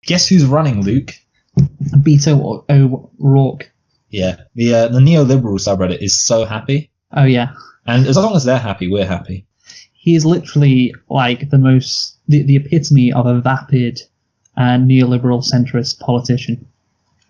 Guess who's running, Luke? Beto O'Rourke. Yeah, the neoliberal subreddit is so happy. Oh, yeah. And as long as they're happy, we're happy. He is literally like the epitome of a vapid neoliberal centrist politician.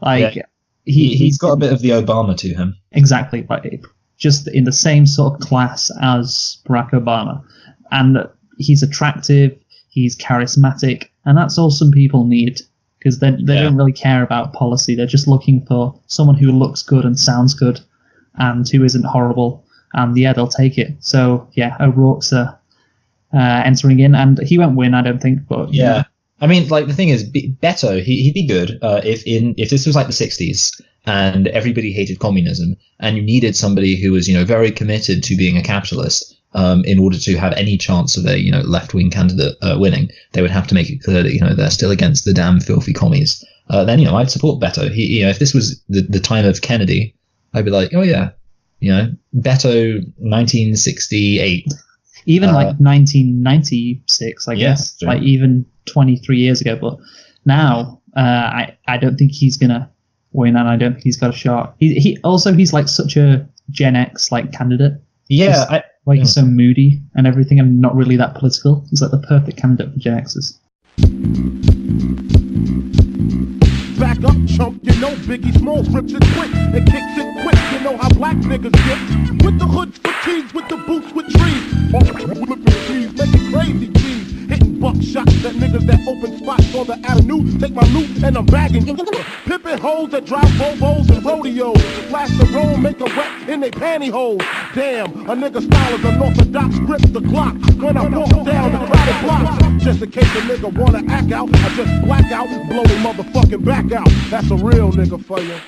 Like, he's got a bit of the Obama to him. Exactly, like, just in the same sort of class as Barack Obama. And he's attractive, he's charismatic, and that's all some people need. Because they don't really care about policy. They're just looking for someone who looks good and sounds good and who isn't horrible. And yeah, they'll take it. So yeah, O'Rourke's entering in, and he won't win, I don't think. But yeah, I mean, like the thing is, Beto, he'd be good if this was like the 60s and everybody hated communism, and you needed somebody who was very committed to being a capitalist. In order to have any chance of a left-wing candidate winning, they would have to make it clear that they're still against the damn filthy commies. Then I'd support Beto. He if this was the time of Kennedy, I'd be like, oh yeah, Beto 1968, even like 1996, I guess, like even 23 years ago. But now I don't think he's gonna win, and I don't think he's got a shot. He's like such a Gen X like candidate. Yeah. He's so moody and everything, and not really that political. He's like the perfect candidate for Gen Xers. Back up, chump, Biggie Smalls rips it quick and kicks it quick. You know how black niggas get. With the hood fatigues, with the boots with trees. Making crazy cheese. Hitting buckshots at niggas that open spots on the avenue. Take my loot and I'm bagging. Pimping hoes that drive Volvos and rodeos. Flash the roll, make a wreck in they pantyhose. Damn, a nigga style is unorthodox. Grip the clock when I walk down the crowded block. Just in case a nigga wanna act out, I just black out, blow the motherfucking back out. That's a real nigga for you.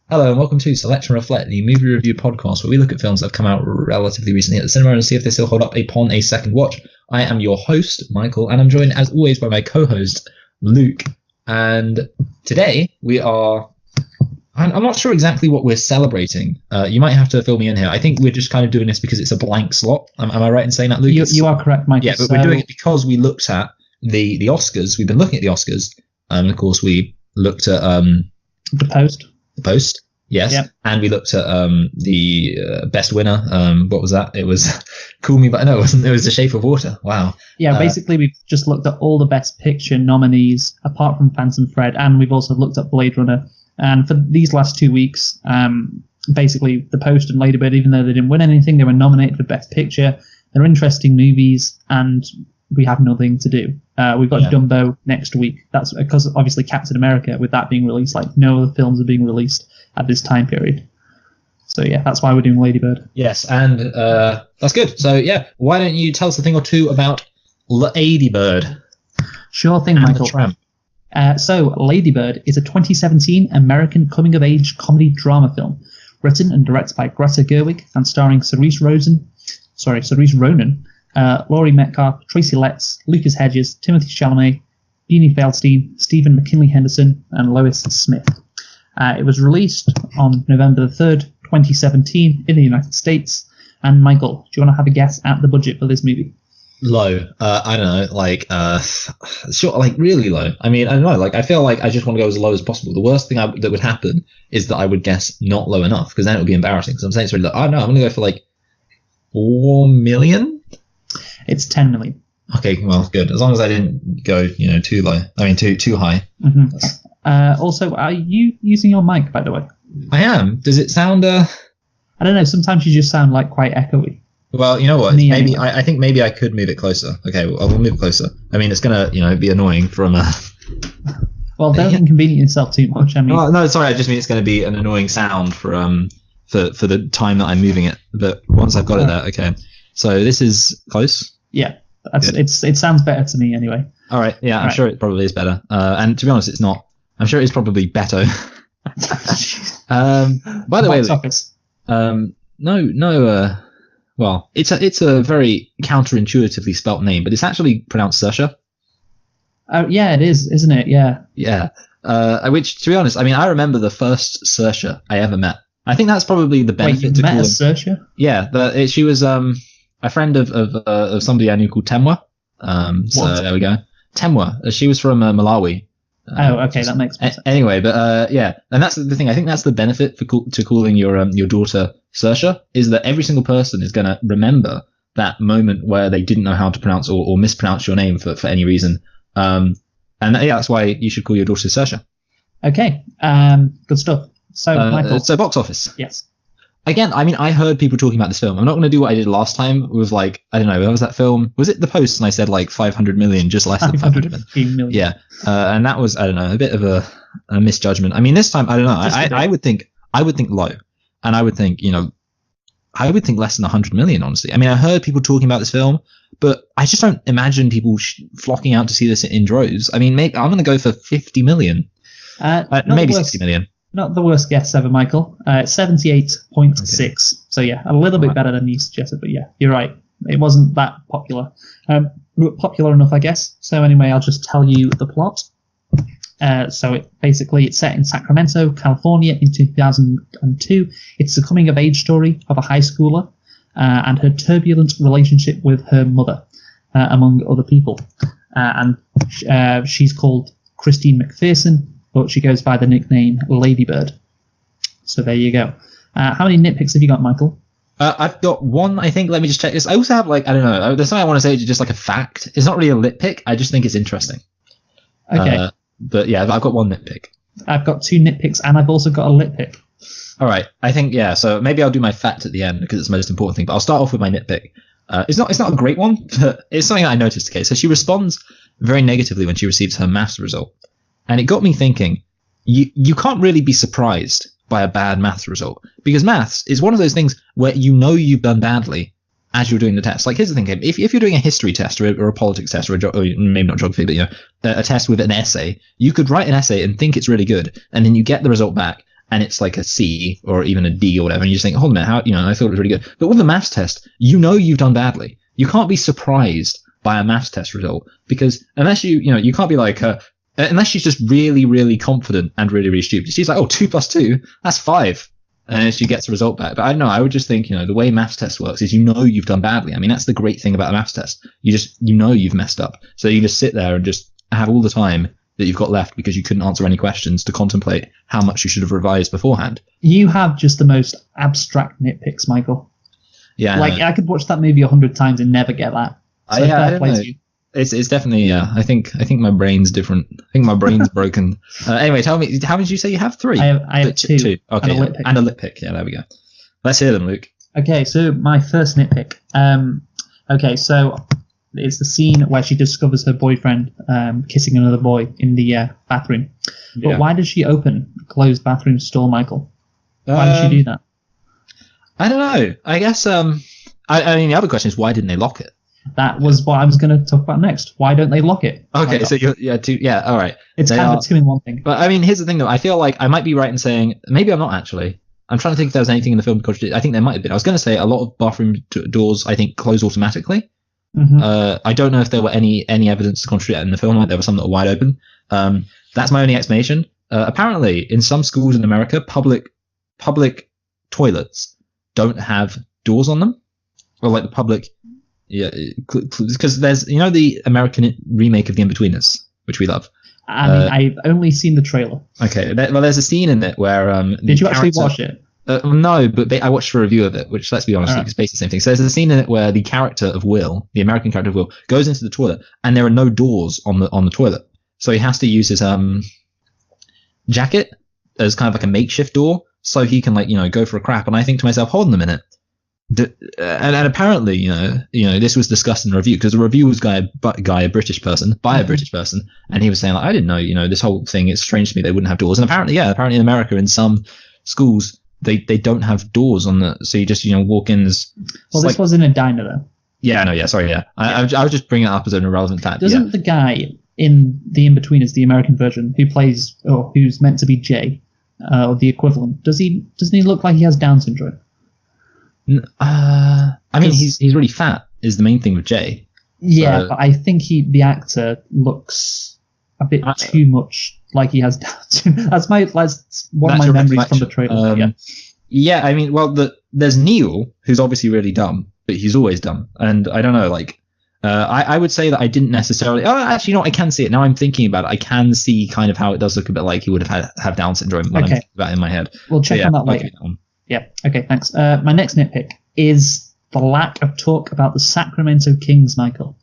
Hello and welcome to Select and Reflect, the movie review podcast where we look at films that have come out relatively recently at the cinema and see if they still hold up upon a second watch. I am your host, Michael, and I'm joined as always by my co-host, Luke. And today we are... I'm not sure exactly what we're celebrating. You might have to fill me in here. I think we're just kind of doing this because it's a blank slot. Am I right in saying that, Luke? You are correct, Michael. Yeah, but we're doing it because we looked at the Oscars. We've been looking at the Oscars. And of course, we looked at... The Post. The Post, yes. Yep. And we looked at the best winner. What was that? It was Call Me By... No, it wasn't. It was The Shape of Water. Wow. Yeah, basically we've just looked at all the Best Picture nominees, apart from Phantom Thread, and we've also looked at Blade Runner. And for these last 2 weeks, basically The Post and Lady Bird, even though they didn't win anything, they were nominated for Best Picture. They're interesting movies, and we have nothing to do. We've got Dumbo next week. That's because obviously Captain America, with that being released, like no other films are being released at this time period. So yeah, that's why we're doing Lady Bird. Yes, and that's good. So yeah, why don't you tell us a thing or two about Lady Bird? Sure thing, and Michael. The Tramp. So Lady Bird is a 2017 American coming-of-age comedy drama film, written and directed by Greta Gerwig and starring Saoirse Ronan, Laurie Metcalf, Tracy Letts, Lucas Hedges, Timothy Chalamet, Beanie Feldstein, Stephen McKinley Henderson, and Lois Smith. It was released on November the 3rd, 2017 in the United States. And Michael, do you want to have a guess at the budget for this movie? Low. I don't know, like sure, like really low. I mean, I don't know, like I feel like I just want to go as low as possible. The worst thing that would happen is that I would guess not low enough, because then it would be embarrassing. Because I'm saying it's really low. Oh no, I'm going to go for like 4 million. It's 10 million. Okay, well, good. As long as I didn't go, too low. I mean, too high. Mm-hmm. Also, are you using your mic, by the way? I am. Does it sound? I don't know. Sometimes you just sound like quite echoey. Well, you know what? Me maybe anyway. I think maybe I could move it closer. Okay, well, I'll move it closer. I mean, it's gonna be annoying from. Well, don't inconvenience yourself too much. I mean, no, sorry. I just mean it's going to be an annoying sound for the time that I'm moving it. But once I've got it there, okay. So this is close. Yeah, it sounds better to me anyway. All right. Yeah, I'm sure it probably is better. And to be honest, it's not. I'm sure it's probably better. By the way, no. Well, it's a very counterintuitively spelt name, but it's actually pronounced Saoirse. Oh, yeah, it is, isn't it? Yeah. Yeah. Which, to be honest, I mean, I remember the first Saoirse I ever met. I think that's probably the benefit Wait, to you met calling. Saoirse? Yeah, she was a friend of somebody I knew called Temwa. So What? there we go. Temwa. She was from Malawi. Oh, okay, that makes sense. Anyway, but yeah, and that's the thing. I think that's the benefit to calling your daughter Saoirse, is that every single person is going to remember that moment where they didn't know how to pronounce or mispronounce your name for any reason. And that's why you should call your daughter Saoirse. Okay, good stuff. So, Michael. So box office. Yes. Again, I mean, I heard people talking about this film. I'm not going to do what I did last time with, like, I don't know, what was that film? Was it The Post? And I said, like, 500 million, just less than 500 million. Yeah. And that was, I don't know, a bit of a misjudgment. I mean, this time, I don't know. I would think low. And I would think, I would think less than 100 million, honestly. I mean, I heard people talking about this film, but I just don't imagine people flocking out to see this in droves. I mean, maybe I'm going to go for 50 million. Maybe 60 million. Not the worst guess ever, Michael. 78.6. Okay. So, yeah, a little bit better than you suggested, but yeah, you're right. It wasn't that popular. Popular enough, I guess. So anyway, I'll just tell you the plot. So it's set in Sacramento, California in 2002. It's a coming-of-age story of a high schooler and her turbulent relationship with her mother, among other people. And she's called Christine McPherson, but she goes by the nickname Ladybird. So there you go. How many nitpicks have you got, Michael? I've got one, I think. Let me just check this. I also have, like, I don't know. There's something I want to say, just like a fact. It's not really a nitpick. I just think it's interesting. Okay. But yeah, I've got one nitpick. I've got two nitpicks, and I've also got a litpick. All right. I think, yeah, so maybe I'll do my fact at the end because it's the most important thing. But I'll start off with my nitpick. It's not a great one, but it's something that I noticed. Okay, so she responds very negatively when she receives her maths result. And it got me thinking, you can't really be surprised by a bad maths result, because maths is one of those things where you've done badly as you're doing the test. Like, here's the thing, if you're doing a history test or a politics test or maybe not geography, but a test with an essay, you could write an essay and think it's really good, and then you get the result back and it's like a C or even a D or whatever, and you just think, hold a minute, I thought it was really good. But with a maths test, you've done badly. You can't be surprised by a maths test result, because unless you can't be like unless she's just really, really confident and really, really stupid. She's like, 2 + 2, that's 5. And then she gets the result back. But I don't know, I would just think, the way maths test works is you've done badly. I mean, that's the great thing about a maths test. You've messed up. So you just sit there and just have all the time that you've got left because you couldn't answer any questions to contemplate how much you should have revised beforehand. You have just the most abstract nitpicks, Michael. Yeah. Like, I could watch that movie 100 times and never get that. So I don't know. It's definitely, yeah. I think my brain's different. I think my brain's broken. Anyway, tell me, how many did you say you have? 3? I have 2. Okay, and a lip pick. Yeah, there we go. Let's hear them, Luke. Okay, so my first nitpick. Okay, so it's the scene where she discovers her boyfriend kissing another boy in the bathroom. But why does she open a closed bathroom store, Michael? Why did she do that? I don't know. I guess. I mean, the other question is, why didn't they lock it? That was what I was going to talk about next. Why don't they lock it? Okay, so all right. It's kind of a 2 in 1 thing. But I mean, here's the thing, though. I feel like I might be right in saying, maybe I'm not actually. I'm trying to think if there was anything in the film to contradict. I think there might have been. I was going to say a lot of bathroom doors, I think, close automatically. Mm-hmm. I don't know if there were any evidence to contradict in the film. Like, there were some that were wide open. That's my only explanation. Apparently, in some schools in America, public toilets don't have doors on them, or like the public. Yeah, because there's the American remake of The Inbetweeners, which we love. I mean, I've only seen the trailer. Okay, there's a scene in it where did you actually watch it? No, but I watched a review of it, which, let's be honest, is basically the same thing. So there's a scene in it where the character of Will, the American character of Will, goes into the toilet, and there are no doors on the toilet, so he has to use his jacket as kind of like a makeshift door, so he can go for a crap. And I think to myself, hold on a minute. And apparently, this was discussed in the review, because the review was by a British person, and he was saying, like, I didn't know, this whole thing is strange to me. They wouldn't have doors, and apparently in America, in some schools, they don't have doors on the, so you just walk in as. Well, this was in a diner though. Yeah, no, yeah, sorry, yeah. I was just bringing it up as an irrelevant fact. Doesn't the guy in The Inbetweeners, the American version, who's meant to be Jay, or the equivalent, doesn't he look like he has Down syndrome? I mean, he's really fat is the main thing with Jay. Yeah, but I think the actor looks a bit too much like he has Down syndrome. That's one of my memories from the trailer. Yeah, I mean, well, there's Neil, who's obviously really dumb, but he's always dumb. And I don't know, like, I would say that I didn't necessarily. Oh, actually, no, I can see it now. I'm thinking about it. I can see kind of how it does look a bit like he would have Down syndrome when I'm thinking about it in my head. We'll check on that later. Yeah. Okay. Thanks. My next nitpick is the lack of talk about the Sacramento Kings, Michael.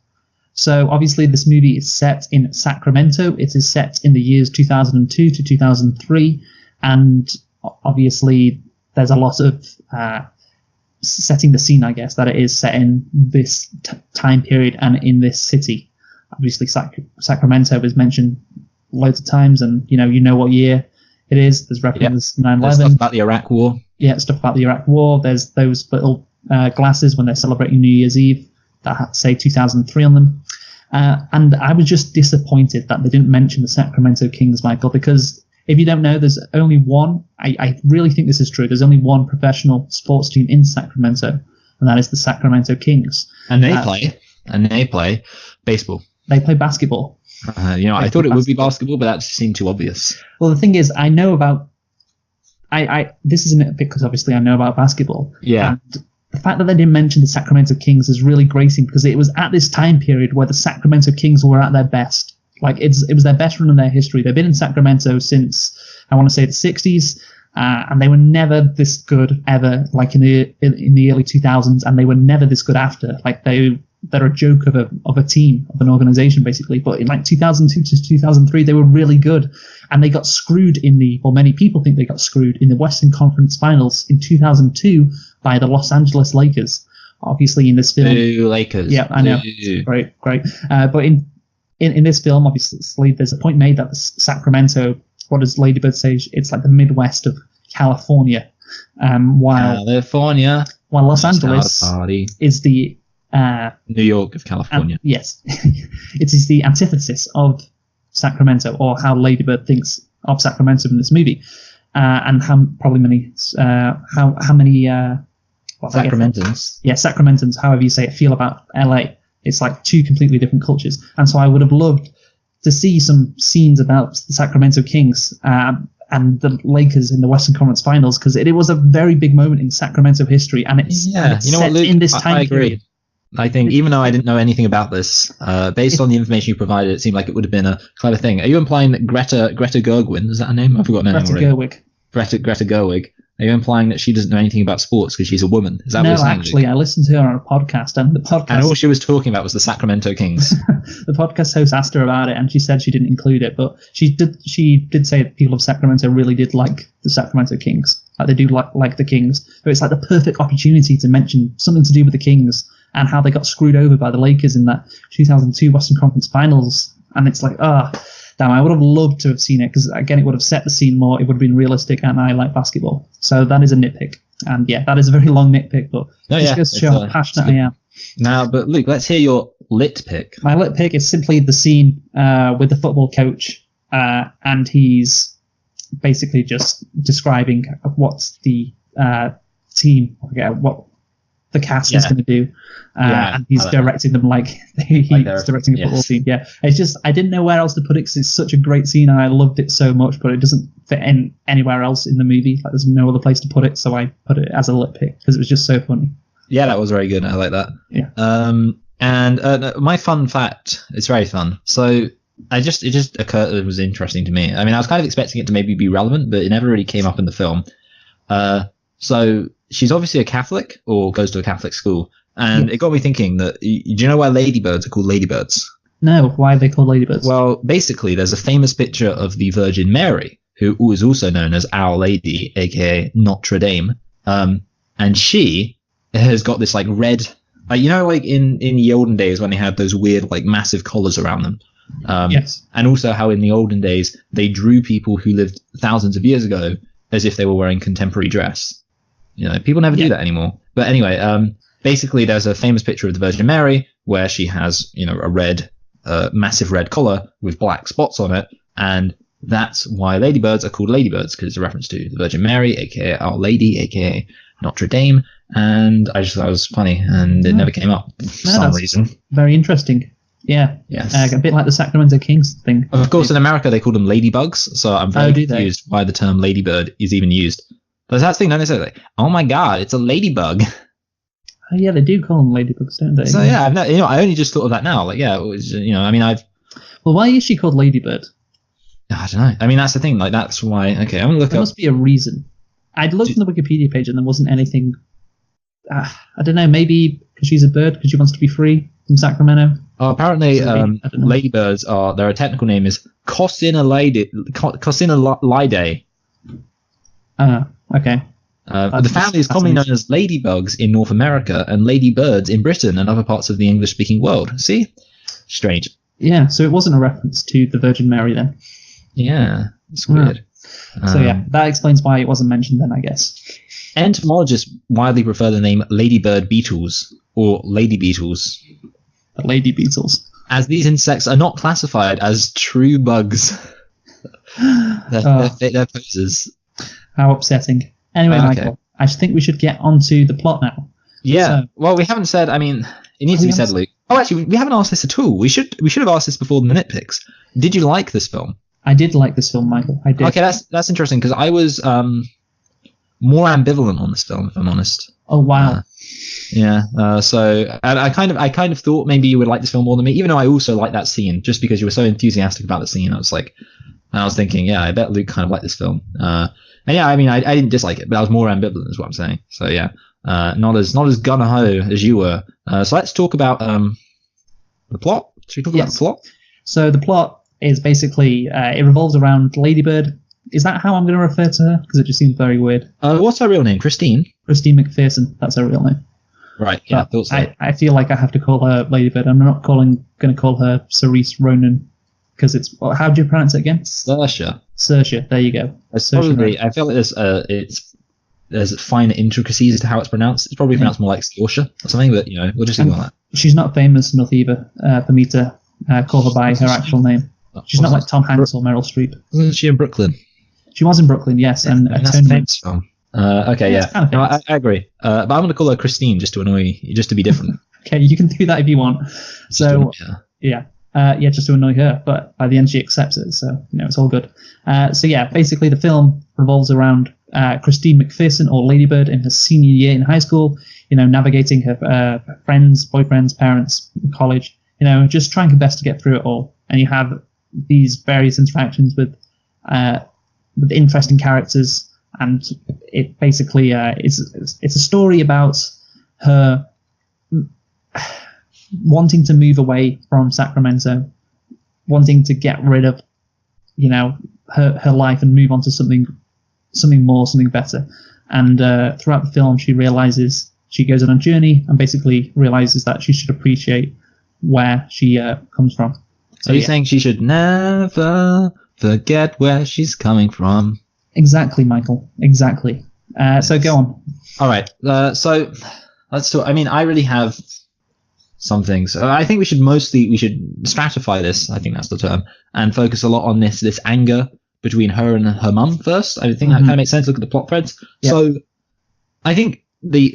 So obviously, this movie is set in Sacramento. It is set in the years 2002 to 2003, and obviously, there's a lot of setting the scene, I guess, that it is set in this time period and in this city. Obviously, Sacramento is mentioned loads of times, and you know what year it is. There's references 9/11. There's stuff about the Iraq War. Yeah, stuff about the Iraq War. There's those little glasses when they're celebrating New Year's Eve that say 2003 on them. And I was just disappointed that they didn't mention the Sacramento Kings, Michael, because if you don't know, there's only one, I really think this is true, there's only one professional sports team in Sacramento, and that is the Sacramento Kings. And they play baseball. They play basketball. I thought it would be basketball, but that just seemed too obvious. Well, the thing is, I know about, this is a nitpick because obviously I know about basketball. Yeah. And the fact that they didn't mention the Sacramento Kings is really grating because it was at this time period where the Sacramento Kings were at their best. Like it was their best run in their history. They've been in Sacramento since I want to say the 60s, and they were never this good ever. Like in the early 2000s, and they were never this good after. Like they're a joke of a team, of an organization basically. But in like 2002 to 2003, they were really good, and they got screwed many people think they got screwed in the Western Conference Finals in 2002 by the Los Angeles Lakers. Obviously, in this film, Lakers. Yeah, I know. Great. But in this film, obviously, there's a point made that the Sacramento, what does Lady Bird say? It's like the Midwest of California, while Los Angeles is the New York of California. Yes, it is the antithesis of Sacramento, or how Lady Bird thinks of Sacramento in this movie, and how many Sacramentans. Yeah, Sacramentans, however you say it, feel about LA. It's like two completely different cultures. And so I would have loved to see some scenes about the Sacramento Kings and the Lakers in the Western Conference Finals, because it was a very big moment in Sacramento history, and it's set Luke, in this time I agree. period. I think even though I didn't know anything about this, based on the information you provided, it seemed like it would have been a clever thing. Are you implying that Greta Gerwig, is that her name? I've forgotten her name already. Greta Gerwig. Are you implying that she doesn't know anything about sports because she's a woman? Is that what you're saying? No, actually, I listened to her on a podcast, and all she was talking about was the Sacramento Kings. The podcast host asked her about it, and she said she didn't include it, but she did say that people of Sacramento really did like the Sacramento Kings. Like they do like the Kings. So it's like the perfect opportunity to mention something to do with the Kings and how they got screwed over by the Lakers in that 2002 Western Conference Finals. And it's like, damn, I would have loved to have seen it because, again, it would have set the scene more. It would have been realistic, and I like basketball. So that is a nitpick. And, yeah, that is a very long nitpick, but it just shows how passionate I am. Now, but Luke, let's hear your lit pick. My lit pick is simply the scene with the football coach, and he's basically just describing what the team, what the cast is going to do. And he's directing them like he's directing a football team. Yeah, it's just I didn't know where else to put it because it's such a great scene and I loved it so much, but it doesn't fit in anywhere else in the movie. Like there's no other place to put it, so I put it as a lit pick because it was just so funny. Yeah, that was very good. I like that. Yeah. And my fun fact, it's very fun. So it just occurred, it was interesting to me. I mean, I was kind of expecting it to maybe be relevant, but it never really came up in the film. So she's obviously a Catholic or goes to a Catholic school. And it got me thinking that, do you know why ladybirds are called ladybirds? No, why are they called ladybirds? Well, basically, there's a famous picture of the Virgin Mary, who is also known as Our Lady, aka Notre Dame. And she has got this like red, like in the olden days when they had those weird like massive collars around them. Yes. And also how in the olden days they drew people who lived thousands of years ago as if they were wearing contemporary dress. People never do that anymore. But anyway, basically, there's a famous picture of the Virgin Mary where she has, a red, massive red collar with black spots on it. And that's why ladybirds are called ladybirds, because it's a reference to the Virgin Mary, aka Our Lady, aka Notre Dame. And I just thought it was funny, and it never came up for some reason. Very interesting. Yeah. Yes. A bit like the Sacramento Kings thing. Of course, in America, they call them ladybugs. So I'm very confused why the term ladybird is even used. There's that thing, don't they say like, oh my god, it's a ladybug. Oh, yeah, they do call them ladybugs, don't they? So yeah, I only just thought of that now. Like, yeah, it was, I mean, Well, why is she called Ladybird? I don't know. I mean, that's the thing. Like, that's why. Okay, I'm gonna look There must be a reason. I'd looked on the Wikipedia page and there wasn't anything. I don't know. Maybe because she's a bird, because she wants to be free from Sacramento. Oh, apparently, ladybirds are. Their technical name is Cossinalidae. Okay. The family is commonly known as ladybugs in North America and ladybirds in Britain and other parts of the English-speaking world. See? Strange. Yeah, so it wasn't a reference to the Virgin Mary then. Yeah, it's weird. So yeah, that explains why it wasn't mentioned then, I guess. Entomologists widely prefer the name ladybird beetles or lady beetles. The lady beetles. As these insects are not classified as true bugs. They're posers. How upsetting. Anyway, Okay. Michael, I think we should get onto the plot now. Yeah. So- Well, we haven't said. I mean, it needs to be said, Luke. Oh, actually, we haven't asked this at all. We should have asked this before the minute picks. Did you like this film? I did like this film, Michael. I did. Okay, that's interesting because I was more ambivalent on this film, if I'm honest. Oh wow. So I kind of thought maybe you would like this film more than me, even though I also like that scene, just because you were so enthusiastic about the scene. I was thinking, yeah, I bet Luke kind of liked this film. And yeah, I mean, I didn't dislike it, but I was more ambivalent, is what I'm saying. So yeah, not as gung ho as you were. So let's talk about the plot. Should we talk about the plot? So the plot is basically it revolves around Ladybird. Is that how I'm going to refer to her? Because it just seems very weird. What's her real name? Christine McPherson. That's her real name. Right. Yeah. I thought so. I feel like I have to call her Ladybird. I'm not going to call her Cerise Ronan because it's how do you pronounce it again? Saoirse. There you go. Probably. I feel like there's finer intricacies to how it's pronounced. It's probably pronounced more like Saoirse or something, but we'll just leave it on that. She's not famous enough either for me to call her by her actual name. She's not like Tom Hanks or Meryl Streep. Wasn't she in Brooklyn? She was in Brooklyn, yes, and that's a famous film. Okay, yeah. Kind of no, I agree. But I'm going to call her Christine just to annoy you, just to be different. Okay, you can do that if you want. So, just to annoy her. But by the end, she accepts it, so it's all good. So yeah, basically the film revolves around Christine McPherson, or Ladybird, in her senior year in high school. Navigating her friends, boyfriends, parents, college. Just trying her best to get through it all. And you have these various interactions with interesting characters, and it basically it's a story about her wanting to move away from Sacramento, wanting to get rid of her life and move on to something more, something better. And throughout the film, she goes on a journey and basically realizes that she should appreciate where she comes from. So you're saying she should never forget where she's coming from? Exactly, Michael. Exactly. So go on. All right. So let's talk. I mean, I really have some things. I think we should stratify this. I think that's the term, and focus a lot on this anger between her and her mum first. I think that kind of makes sense. Look at the plot threads. Yep. So I think the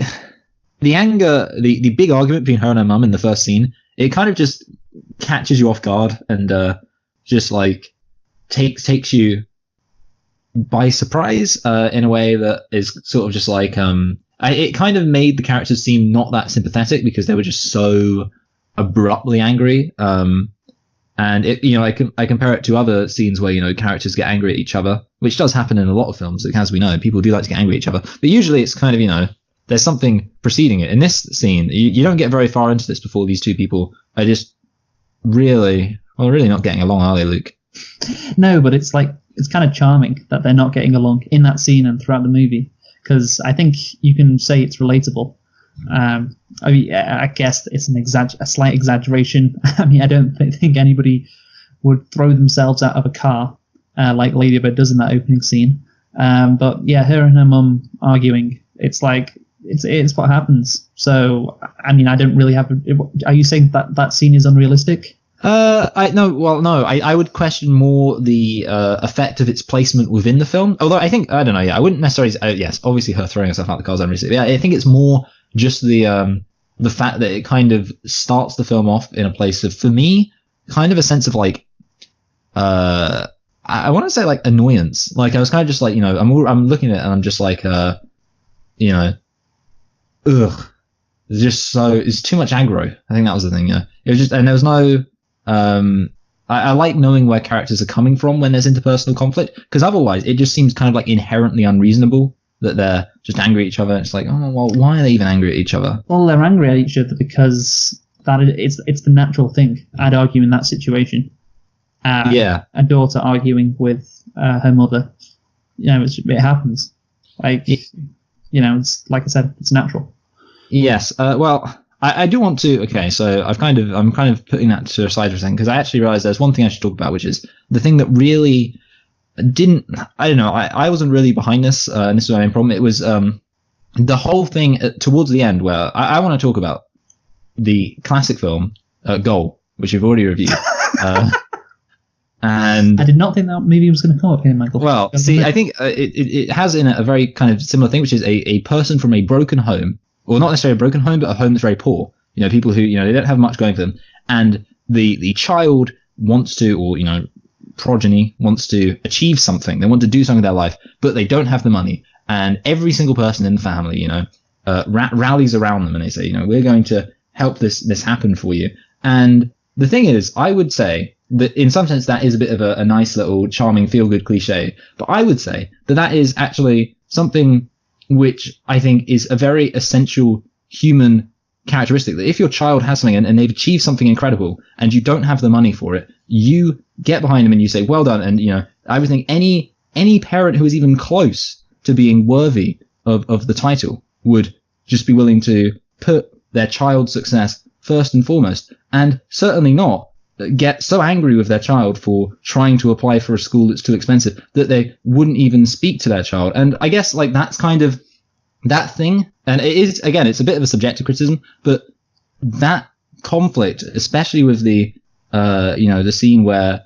anger, the big argument between her and her mum in the first scene, it kind of just catches you off guard and just like takes you by surprise in a way that is sort of just like it kind of made the characters seem not that sympathetic because they were just so abruptly angry. And I compare it to other scenes where characters get angry at each other, which does happen in a lot of films. As we know, people do like to get angry at each other, but usually it's kind of there's something preceding it. In this scene, you don't get very far into this before these two people are just really not getting along, are they, Luke? No, but it's kind of charming that they're not getting along in that scene and throughout the movie, because I think you can say it's relatable. I guess it's a slight exaggeration. I mean, I don't think anybody would throw themselves out of a car like Ladybird does in that opening scene. But yeah, her and her mum arguing, it's like it's what happens. So I mean, I don't really have. Are you saying that scene is unrealistic? I would question more the effect of its placement within the film. Although I don't know. Yeah, I wouldn't necessarily. Yes, obviously her throwing herself out the car is unrealistic. Yeah, I think it's more just the fact that it kind of starts the film off in a place of, for me, kind of a sense of like, I I want to say like annoyance. Like I was kind of just like, I'm looking at it and I'm just like, ugh. It's too much aggro. I think that was the thing. Yeah, it was just, and there was no. I like knowing where characters are coming from when there's interpersonal conflict, because otherwise it just seems kind of like inherently unreasonable that they're just angry at each other. It's like, oh well, why are they even angry at each other? Well, they're angry at each other because it's the natural thing. I'd argue in that situation. A daughter arguing with her mother. It happens. Like, it's like I said, it's natural. Yes. Well, I do want to. Okay, so I'm kind of putting that to a side for a second, because I actually realized there's one thing I should talk about, which is the thing that really didn't. I don't know. I wasn't really behind this, and this was my main problem. It was the whole thing towards the end, where I want to talk about the classic film Goal, which you've already reviewed. And I did not think that movie was going to come up here, Michael. Well, see, I think it has in it a very kind of similar thing, which is a person from a broken home, or not necessarily a broken home, but a home that's very poor. People who, they don't have much going for them. And the child wants to, or, progeny wants to achieve something. They want to do something with their life, but they don't have the money. And every single person in the family, rallies around them and they say, we're going to help this happen for you. And the thing is, I would say that in some sense that is a bit of a nice little charming feel-good cliche, but I would say that is actually something which I think is a very essential human characteristic, that if your child has something and they've achieved something incredible and you don't have the money for it, you get behind them and you say, well done. And, I would think any parent who is even close to being worthy of the title would just be willing to put their child's success first and foremost, and certainly not get so angry with their child for trying to apply for a school that's too expensive that they wouldn't even speak to their child. And I guess like that's kind of that thing. And it is, again, it's a bit of a subjective criticism, but that conflict, especially with the scene where,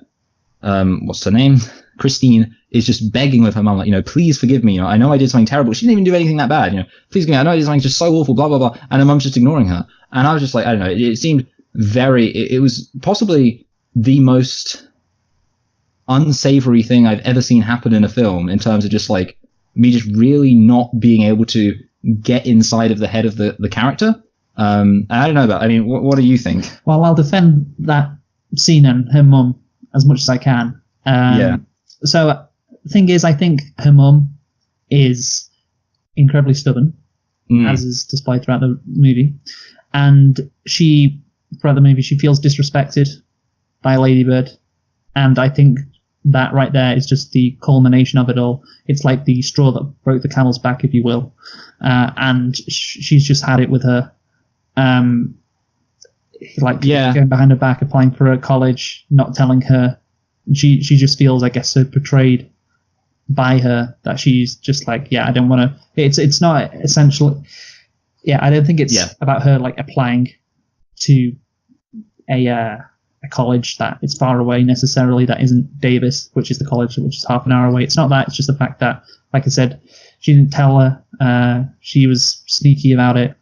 what's her name? Christine is just begging with her mum, like, please forgive me. I know I did something terrible. She didn't even do anything that bad. Please forgive me. I know I did something just so awful, blah, blah, blah. And her mum's just ignoring her. And I was just like, I don't know. It seemed it was possibly the most unsavory thing I've ever seen happen in a film, in terms of just like me just really not being able to get inside of the head of the character. And I don't know about, what do you think? Well, I'll defend that scene and her mum as much as I can. So the thing is, I think her mum is incredibly stubborn, as is displayed throughout the movie. And throughout the movie, she feels disrespected by Ladybird. And I think that right there is just the culmination of it all. It's like the straw that broke the camel's back, if you will. And she's just had it with her. Going behind her back, applying for a college, not telling her. She just feels, I guess, so betrayed by her that she's just like, I don't want to. It's not essentially. I don't think it's about her like applying to a college that is far away necessarily, that isn't Davis, which is the college which is half an hour away. It's not that. It's just the fact that, like I said, she didn't tell her. She was sneaky about it,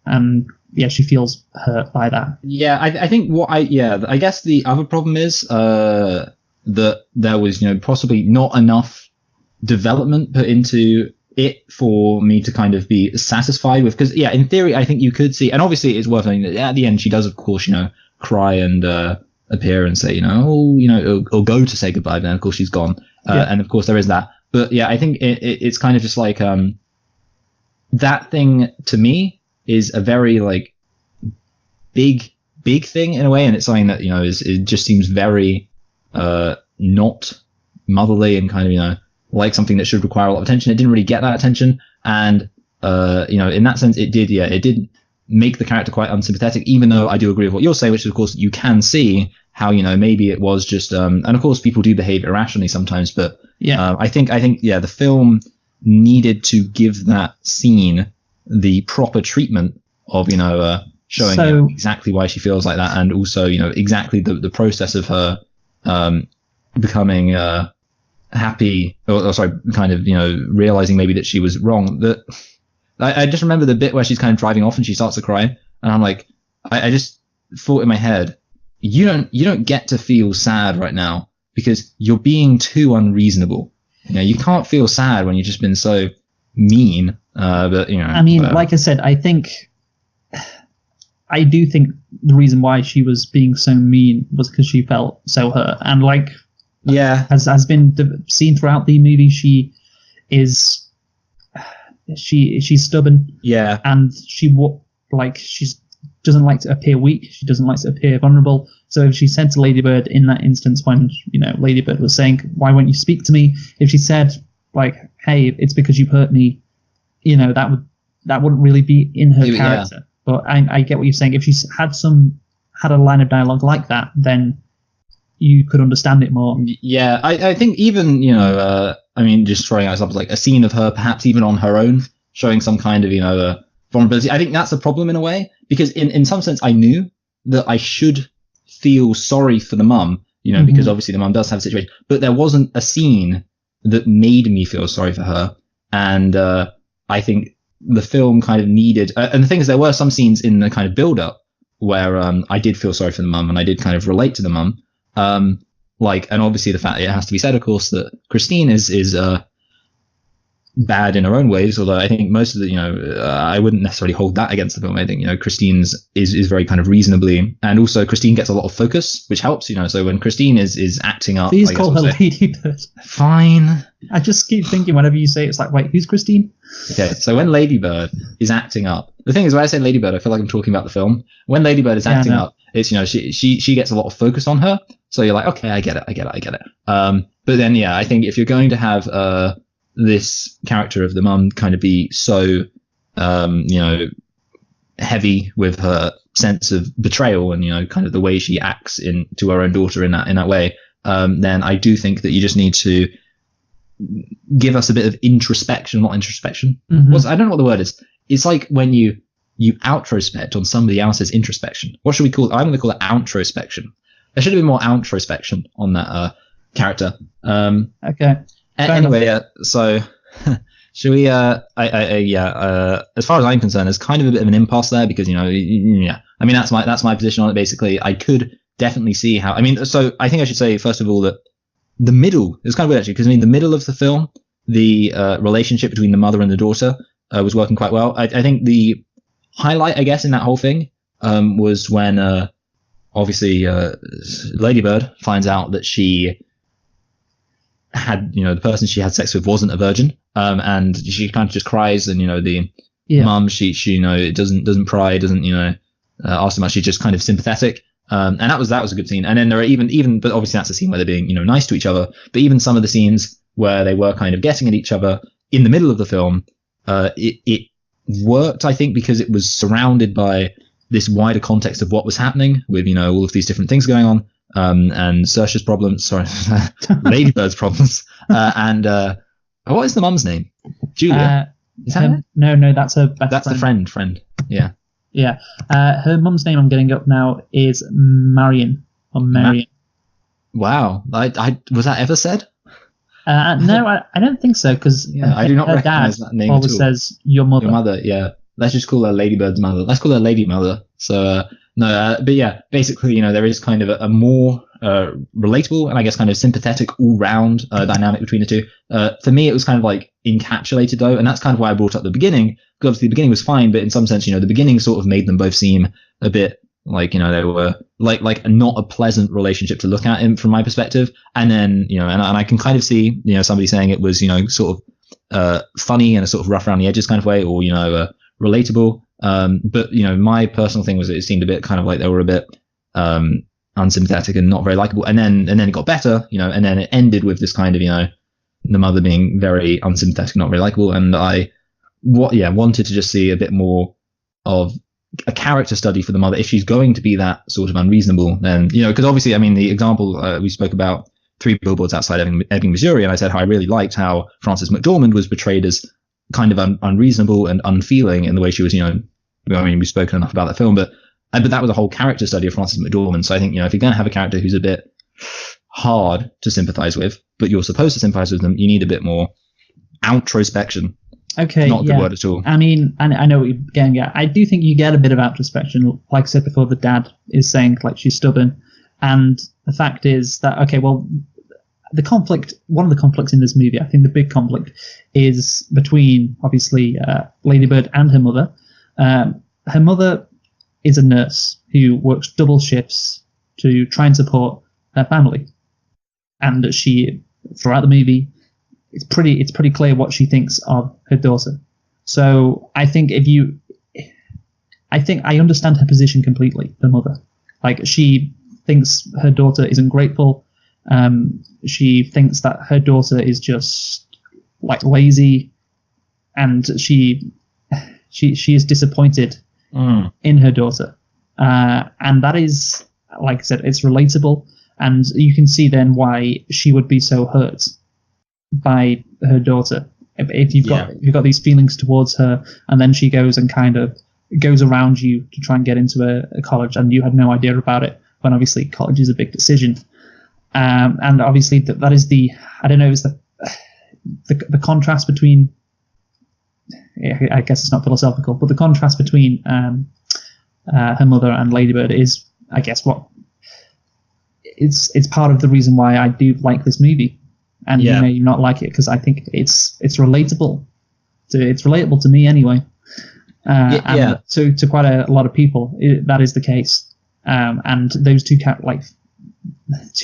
and she feels hurt by that. I think I guess the other problem is that there was possibly not enough development put into it for me to kind of be satisfied with, because in theory I think you could see, and obviously it's worth noting that at the end she does of course cry and appear and say or go to say goodbye, but then of course she's gone, and of course there is that. But I think it's kind of just like that thing to me is a very like big thing in a way, and it's something that it just seems very not motherly and kind of like something that should require a lot of attention. It didn't really get that attention, and in that sense it did make the character quite unsympathetic, even though I do agree with what you're saying, which is of course you can see how maybe it was just and of course people do behave irrationally sometimes, but I think the film needed to give that scene the proper treatment of showing exactly why she feels like that, and also exactly the process of her becoming happy, or sorry, kind of realizing maybe that she was wrong. That I just remember the bit where she's kind of driving off and she starts to cry, and I'm like, I just thought in my head, you don't get to feel sad right now because you're being too unreasonable. You know, you can't feel sad when you've just been so mean. But you know, I mean, like I said, I do think the reason why she was being so mean was because she felt so hurt, and like, yeah, has been seen throughout the movie, she's stubborn. Yeah, and she doesn't like to appear weak. She doesn't like to appear vulnerable. So if she said to Ladybird in that instance when, you know, Ladybird was saying, "Why won't you speak to me?" If she said like, "Hey, it's because you hurt me," you know, that wouldn't really be in her character. Yeah. But I get what you're saying. If she had a line of dialogue like that, then you could understand it more. Yeah, I think even, you know, I mean, just throwing out examples like a scene of her perhaps even on her own showing some kind of, you know, vulnerability. I think that's a problem in a way, because in some sense I knew that I should feel sorry for the mum, you know, because obviously the mum does have a situation, but there wasn't a scene that made me feel sorry for her. And I think the film kind of needed, and the thing is, there were some scenes in the kind of build up where I did feel sorry for the mum and I did kind of relate to the mum. Like, and obviously the fact that it has to be said, of course, that Christine is bad in her own ways, although I think most of the, you know, I wouldn't necessarily hold that against the film. I think, you know, Christine's is very kind of reasonably, and also Christine gets a lot of focus, which helps, you know. So when Christine is acting up, please call her Ladybird. Fine. I just keep thinking whenever you say it, it's like, wait, who's Christine? Okay, so when Ladybird is acting up, the thing is, when I say Ladybird, I feel like I'm talking about the film. When Ladybird is acting up, it's, you know, she gets a lot of focus on her, so you're like, okay, I get it. But then, yeah, I think if you're going to have this character of the mum kind of be so, you know, heavy with her sense of betrayal and, you know, kind of the way she acts to her own daughter in that way, then I do think that you just need to give us a bit of introspection, not introspection. I don't know what the word is. It's like when you outrospect on somebody else's introspection. What should we call it? I'm going to call it outrospection. There should have been more outrospection on that character. Okay. Anyway, so should we? As far as I'm concerned, there's kind of a bit of an impasse there, because, you know, yeah. I mean, that's my position on it. Basically, I could definitely see how. I mean, so I think I should say first of all that the middle is kind of weird, actually, because I mean, the middle of the film, the relationship between the mother and the daughter was working quite well. I think the highlight, I guess, in that whole thing was when obviously Ladybird finds out that she had, you know, the person she had sex with wasn't a virgin, and she kind of just cries, and, you know, the mum, she you know, it doesn't pry, doesn't, you know, ask so much, she's just kind of sympathetic, and that was a good scene. And then there are even but obviously that's a scene where they're being, you know, nice to each other, but even some of the scenes where they were kind of getting at each other in the middle of the film, it worked, I think, because it was surrounded by this wider context of what was happening with, you know, all of these different things going on. And Saoirse's problems, Ladybird's problems, and what is the mum's name? Julia. Is that it? No, that's her best That's friend. the friend. Yeah. Yeah. Her mum's name, I'm getting up now, is Marion or Marion. Wow. I was that ever said? No, I don't think so, because I do not recognize that name always at all. Says your mother. Your mother, yeah. Let's just call her Ladybird's mother. Let's call her Lady Mother. So. But yeah, basically, you know, there is kind of a more relatable and I guess kind of sympathetic all-round dynamic between the two. For me, it was kind of like encapsulated, though, and that's kind of why I brought up the beginning, because obviously the beginning was fine, but in some sense, you know, the beginning sort of made them both seem a bit like, you know, they were like not a pleasant relationship to look at from my perspective. And then, you know, and I can kind of see, you know, somebody saying it was, you know, sort of funny and a sort of rough around the edges kind of way, or, you know, relatable. But, you know, my personal thing was that it seemed a bit kind of like they were a bit unsympathetic and not very likable. And then it got better, you know, and then it ended with this kind of, you know, the mother being very unsympathetic, not very likable. And I wanted to just see a bit more of a character study for the mother. If she's going to be that sort of unreasonable, then, you know, because obviously, I mean, the example we spoke about, 3 Billboards Outside Ebbing, Missouri, and I said how I really liked how Frances McDormand was portrayed as kind of unreasonable and unfeeling in the way she was, you know, I mean, we've spoken enough about that film, but that was a whole character study of Frances McDormand. So I think, you know, if you're going to have a character who's a bit hard to sympathize with, but you're supposed to sympathize with them, you need a bit more outrospection. Okay, not a good word at all. I mean, I know what you're getting at. I do think you get a bit of outrospection. Like I said before, the dad is saying, like, she's stubborn. And the fact is that, okay, well, the conflict, one of the conflicts in this movie, I think the big conflict is between, obviously, Lady Bird and her mother. Her mother is a nurse who works double shifts to try and support her family. And she, throughout the movie, it's pretty clear what she thinks of her daughter. So I think I understand her position completely, the mother. Like, she thinks her daughter is ungrateful. She thinks that her daughter is just like lazy, and she is disappointed in her daughter. And that is, like I said, it's relatable, and you can see then why she would be so hurt by her daughter. If you've got these feelings towards her, and then she goes and kind of goes around you to try and get into a college, and you had no idea about it, when obviously college is a big decision. And obviously that is the, I don't know, is the contrast between, I guess it's not philosophical, but the contrast between her mother and Lady Bird is, I guess, what it's part of the reason why I do like this movie. And you may not like it because I think it's relatable. It's relatable to me anyway. And to quite a lot of people, that is the case. And those two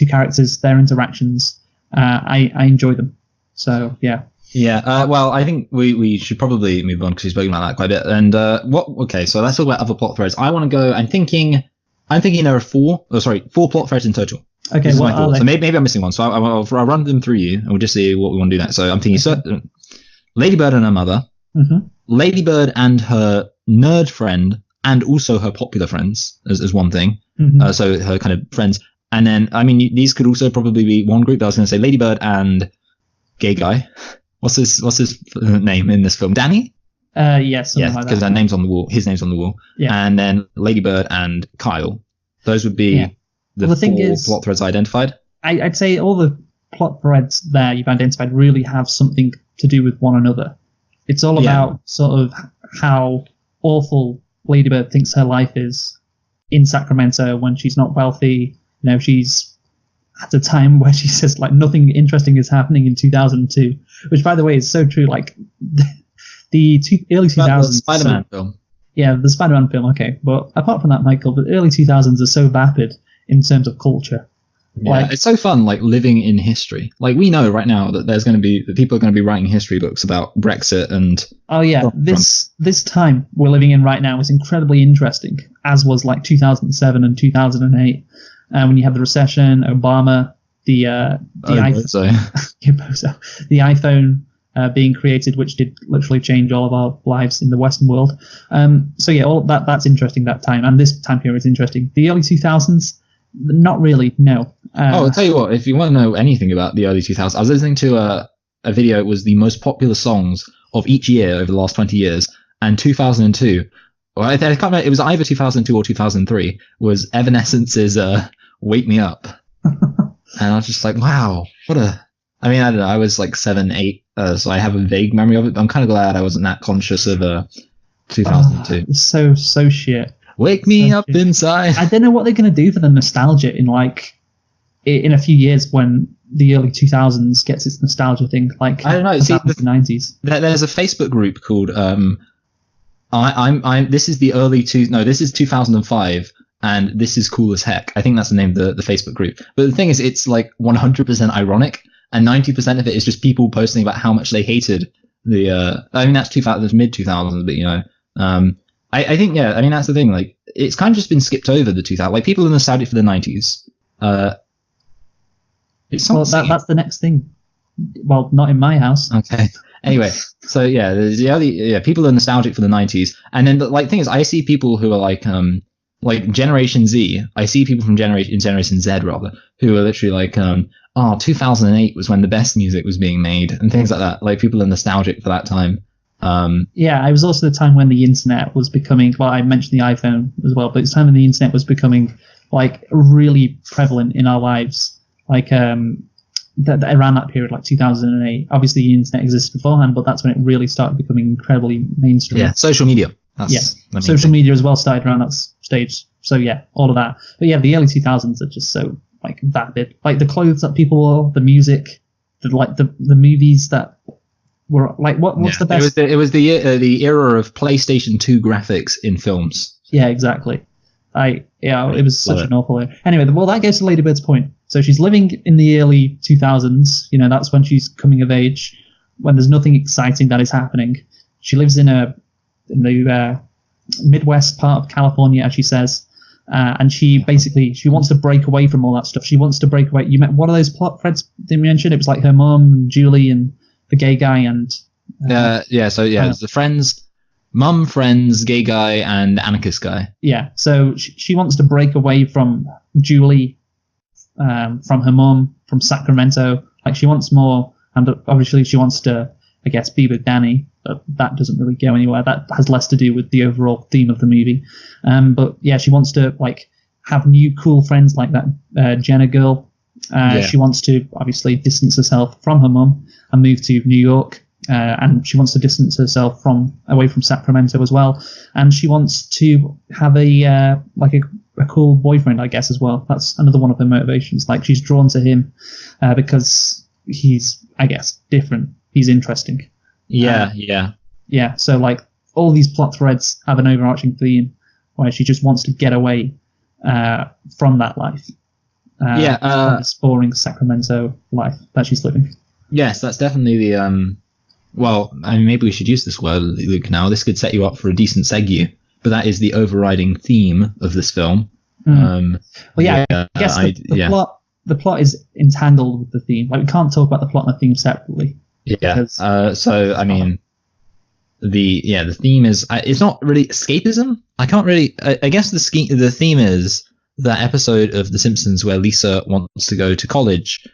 characters, their interactions, I enjoy them. So yeah. Yeah. Well, I think we should probably move on because we've spoken about that quite a bit. And okay, so let's talk about other plot threads. I want to go. I'm thinking there are four plot threads in total. Okay, what are they? So maybe I'm missing one. So I'll run them through you, and we'll just see what we want to do next. So I'm thinking Lady Bird and her mother, Lady Bird and her nerd friend, and also her popular friends as one thing. So her kind of friends, and then I mean these could also probably be one group. I was going to say Lady Bird and gay guy. What's his name in this film? Danny. Yes. Yeah, because that name's on the wall. His name's on the wall. Yeah. And then Lady Bird and Kyle. Those would be the four plot threads identified. I'd say all the plot threads there you've identified really have something to do with one another. It's all about sort of how awful Lady Bird thinks her life is in Sacramento when she's not wealthy. You know, she's at a time where she says like nothing interesting is happening in 2002, which by the way is so true. Like the early 2000s. The Spider-Man film. Yeah, the Spider-Man film. Okay, but apart from that, Michael, the early 2000s are so vapid in terms of culture. Yeah, it's so fun, like living in history. Like we know right now that people are going to be writing history books about Brexit and. Oh yeah, this time we're living in right now is incredibly interesting, as was like 2007 and 2008, when you had the recession, Obama, the iPhone being created, which did literally change all of our lives in the Western world. So yeah, all that's interesting that time, and this time period is interesting. The early 2000s. Not really, no. I'll tell you what, if you want to know anything about the early 2000s, I was listening to a video. It was the most popular songs of each year over the last 20 years, and 2002, well, I can't remember, it was either 2002 or 2003, was Evanescence's Wake Me Up. And I was just like, wow, I don't know, I was like 7, 8, so I have a vague memory of it, but I'm kind of glad I wasn't that conscious of 2002. So shit. Wake me up inside. I don't know what they're going to do for the nostalgia in a few years when the early 2000s gets its nostalgia thing. Like I don't know. See, the 90s. There's a Facebook group called This is the early this is 2005, and this is cool as heck. I think that's the name of the Facebook group. But the thing is, it's like 100% ironic, and 90% of it is just people posting about how much they hated the. I mean, that's mid 2000s, but you know. I think, I mean, that's the thing. Like, it's kind of just been skipped over the 2000s. Like, people are nostalgic for the 90s. That's the next thing. Well, not in my house. Okay. Anyway, so yeah, people are nostalgic for the 90s. And then, thing is, I see people who are like Generation Z. I see people from Generation Z, rather, who are literally like, 2008 was when the best music was being made and things like that. Like, people are nostalgic for that time. It was also the time when the internet was becoming, well, I mentioned the iPhone as well, but it's the time when the internet was becoming like really prevalent in our lives, like around that period, like 2008. Obviously the internet existed beforehand, but that's when it really started becoming incredibly mainstream. Yeah, social media. Social media as well started around that stage. So yeah, all of that. But yeah, the early 2000s are just so like vapid. Like the clothes that people wore, the music, the movies that were like what's the best? It was the era of PlayStation 2 graphics in films. Yeah, exactly. It was such an awful era. Anyway, well, that goes to Lady Bird's point. So she's living in the early 2000s. You know, that's when she's coming of age, when there's nothing exciting that is happening. She lives in the Midwest part of California, as she says, and she wants to break away from all that stuff. She wants to break away. What are those plot threads they mentioned? It was like her mom and Julie and the gay guy and it's the friends. Mum, friends, gay guy, and anarchist guy. Yeah, so she wants to break away from Julie, from her mum, from Sacramento. Like, she wants more, and obviously she wants to, I guess, be with Danny, but that doesn't really go anywhere. That has less to do with the overall theme of the movie. But yeah, she wants to, like, have new cool friends like that Jenna girl. She wants to, obviously, distance herself from her mum and move to New York. And she wants to distance herself away from Sacramento as well, and she wants to have a cool boyfriend, I guess, as well. That's another one of her motivations. Like, she's drawn to him because he's, I guess, different. He's interesting. Yeah. So like all these plot threads have an overarching theme where she just wants to get away from that life. From this boring Sacramento life that she's living. Yes, that's definitely the well, I mean, maybe we should use this word, Luke, now. This could set you up for a decent segue, but that is the overriding theme of this film. I guess the plot is entangled with the theme. Like, we can't talk about the plot and the theme separately. Yeah. I mean, the theme is, it's not really escapism. I can't really, I guess the theme is that episode of The Simpsons where Lisa wants to go to college,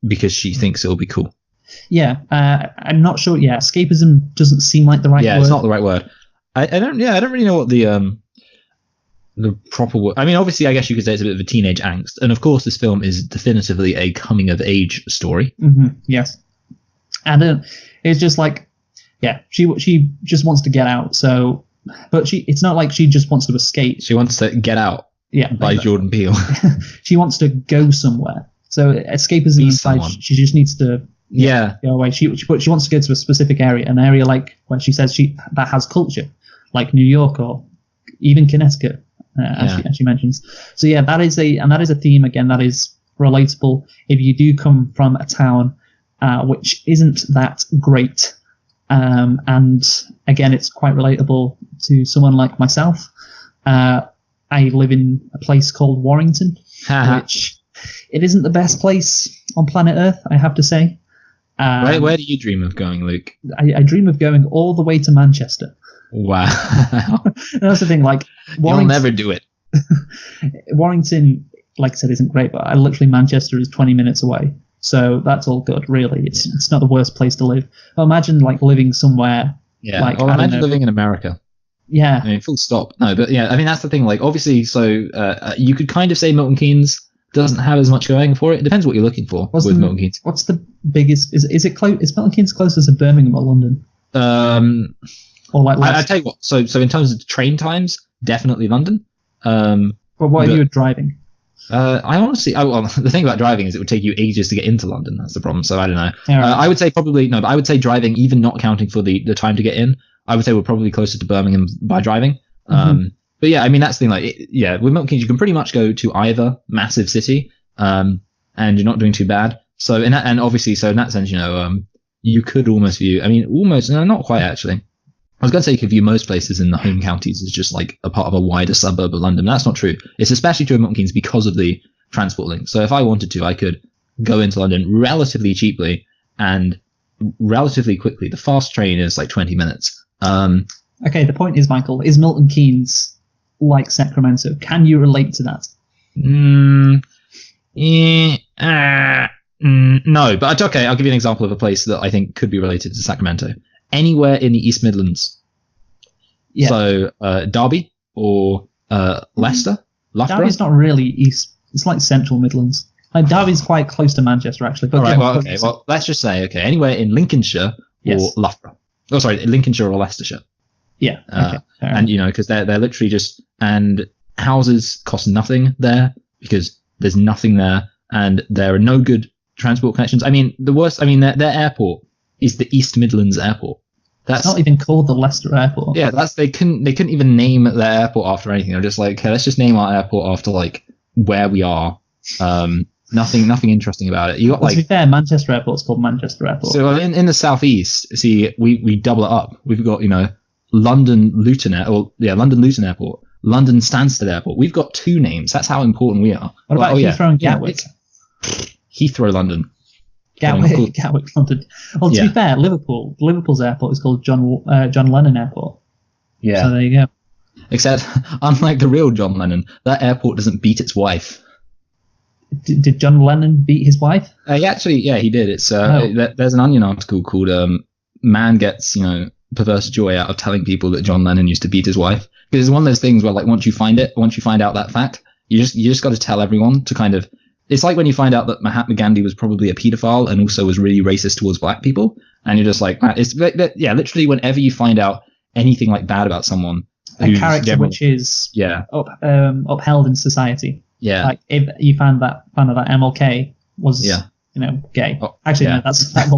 because she thinks it'll be cool. Yeah, I'm not sure. Yeah, escapism doesn't seem like the right word. Yeah, it's not the right word. I don't really know what the proper word. I mean, obviously, I guess you could say it's a bit of a teenage angst, and of course, this film is definitively a coming of age story. Mm-hmm, yes, and it's just like, yeah, she just wants to get out. So, but it's not like she just wants to escape. She wants to get out. Yeah, by Jordan Peele. She wants to go somewhere. So escapism inside, she just needs to go away. She wants to go to a specific area, an area like where she says that has culture, like New York or even Connecticut, as she mentions. So yeah, that is a theme again that is relatable if you do come from a town which isn't that great, and again, it's quite relatable to someone like myself. I live in a place called Warrington, which. It isn't the best place on planet Earth, I have to say. Where do you dream of going, Luke? I dream of going all the way to Manchester. Wow. That's the thing, like... You'll never do it. Warrington, like I said, isn't great, but Manchester is 20 minutes away. So that's all good, really. It's not the worst place to live. But imagine, like, living somewhere... Yeah, like, imagine living in America. Yeah. I mean, full stop. No, but yeah, I mean, that's the thing. Like, obviously, so you could kind of say Milton Keynes doesn't have as much going for it. It depends what you're looking for with Milton Keynes. What's the biggest? Is it close? Is Milton Keynes closest to Birmingham or London? Or like I tell you what. So in terms of train times, definitely London. But what are you driving? I honestly, the thing about driving is it would take you ages to get into London. That's the problem. So I don't know. Right. I would say probably no, but I would say driving, even not counting for the time to get in, I would say we're probably closer to Birmingham by driving. Mm-hmm. But yeah, I mean, that's the thing. Like, with Milton Keynes, you can pretty much go to either massive city, and you're not doing too bad. So in that sense, you could almost view. I mean, almost, no, not quite actually. I was going to say you could view most places in the home counties as just like a part of a wider suburb of London. But that's not true. It's especially true of Milton Keynes because of the transport link. So if I wanted to, I could go into London relatively cheaply and relatively quickly. The fast train is like 20 minutes. Okay, the point is, Michael, is Milton Keynes like Sacramento? Can you relate to that? No, but okay, I'll give you an example of a place that I think could be related to Sacramento. Anywhere in the East Midlands. Yeah. So Derby or Leicester, Loughborough. Derby's not really East. It's like Central Midlands. Like Derby's quite close to Manchester, actually. But well, let's just say anywhere in Lincolnshire or Loughborough. Lincolnshire or Leicestershire. Yeah. Okay. And because they're literally just, and houses cost nothing there because there's nothing there, and there are no good transport connections. I mean, the worst. I mean, their airport is the East Midlands Airport. That's It's not even called the Leicester Airport. Yeah, they couldn't even name their airport after anything. They're just like, okay, let's just name our airport after like where we are. Nothing interesting about it. You got Well, to be like fair, Manchester Airport's called Manchester Airport. so in the southeast. See, we double it up. We've got London Luton Airport, London Stansted Airport. We've got 2 names. That's how important we are. What about Heathrow and Gatwick? Heathrow, London. Gatwick, London. Well, to be fair, Liverpool's airport is called John Lennon Airport. Yeah. So there you go. Except, unlike the real John Lennon, that airport doesn't beat its wife. Did John Lennon beat his wife? He did. It's there's an Onion article called "Man Gets Perverse Joy Out of Telling People That John Lennon Used to Beat His Wife." Because it's one of those things where like once you find out that fact, you just got to tell everyone to kind of. It's like when you find out that Mahatma Gandhi was probably a pedophile and also was really racist towards black people, and you're just like, literally whenever you find out anything like bad about someone, a character which is upheld in society. Yeah. Like if you found that MLK was gay. Oh, actually, yeah. no, that's not.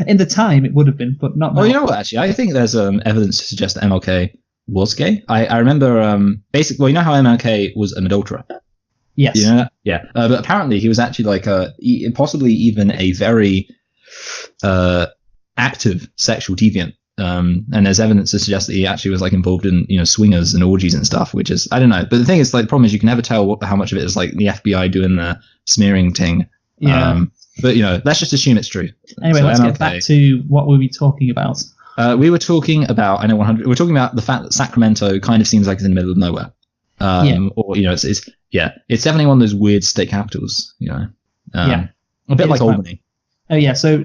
In the time, it would have been, but not now. Well, you know what? Actually, I think there's evidence to suggest that MLK was gay. I remember basically. Well, you know how MLK was an adulterer. Yes. You know that? Yeah. But apparently, he was actually like possibly even a very active sexual deviant. And there's evidence to suggest that he actually was like involved in swingers and orgies and stuff, which is I don't know. But the thing is, like, the problem is you can never tell how much of it is like the FBI doing the smearing thing. Yeah. But let's just assume it's true. Anyway, So let's MLK, get back to what we were talking about. We were talking about We were talking about the fact that Sacramento kind of seems like it's in the middle of nowhere. Or it's definitely one of those weird state capitals. A bit like Albany. Oh yeah, so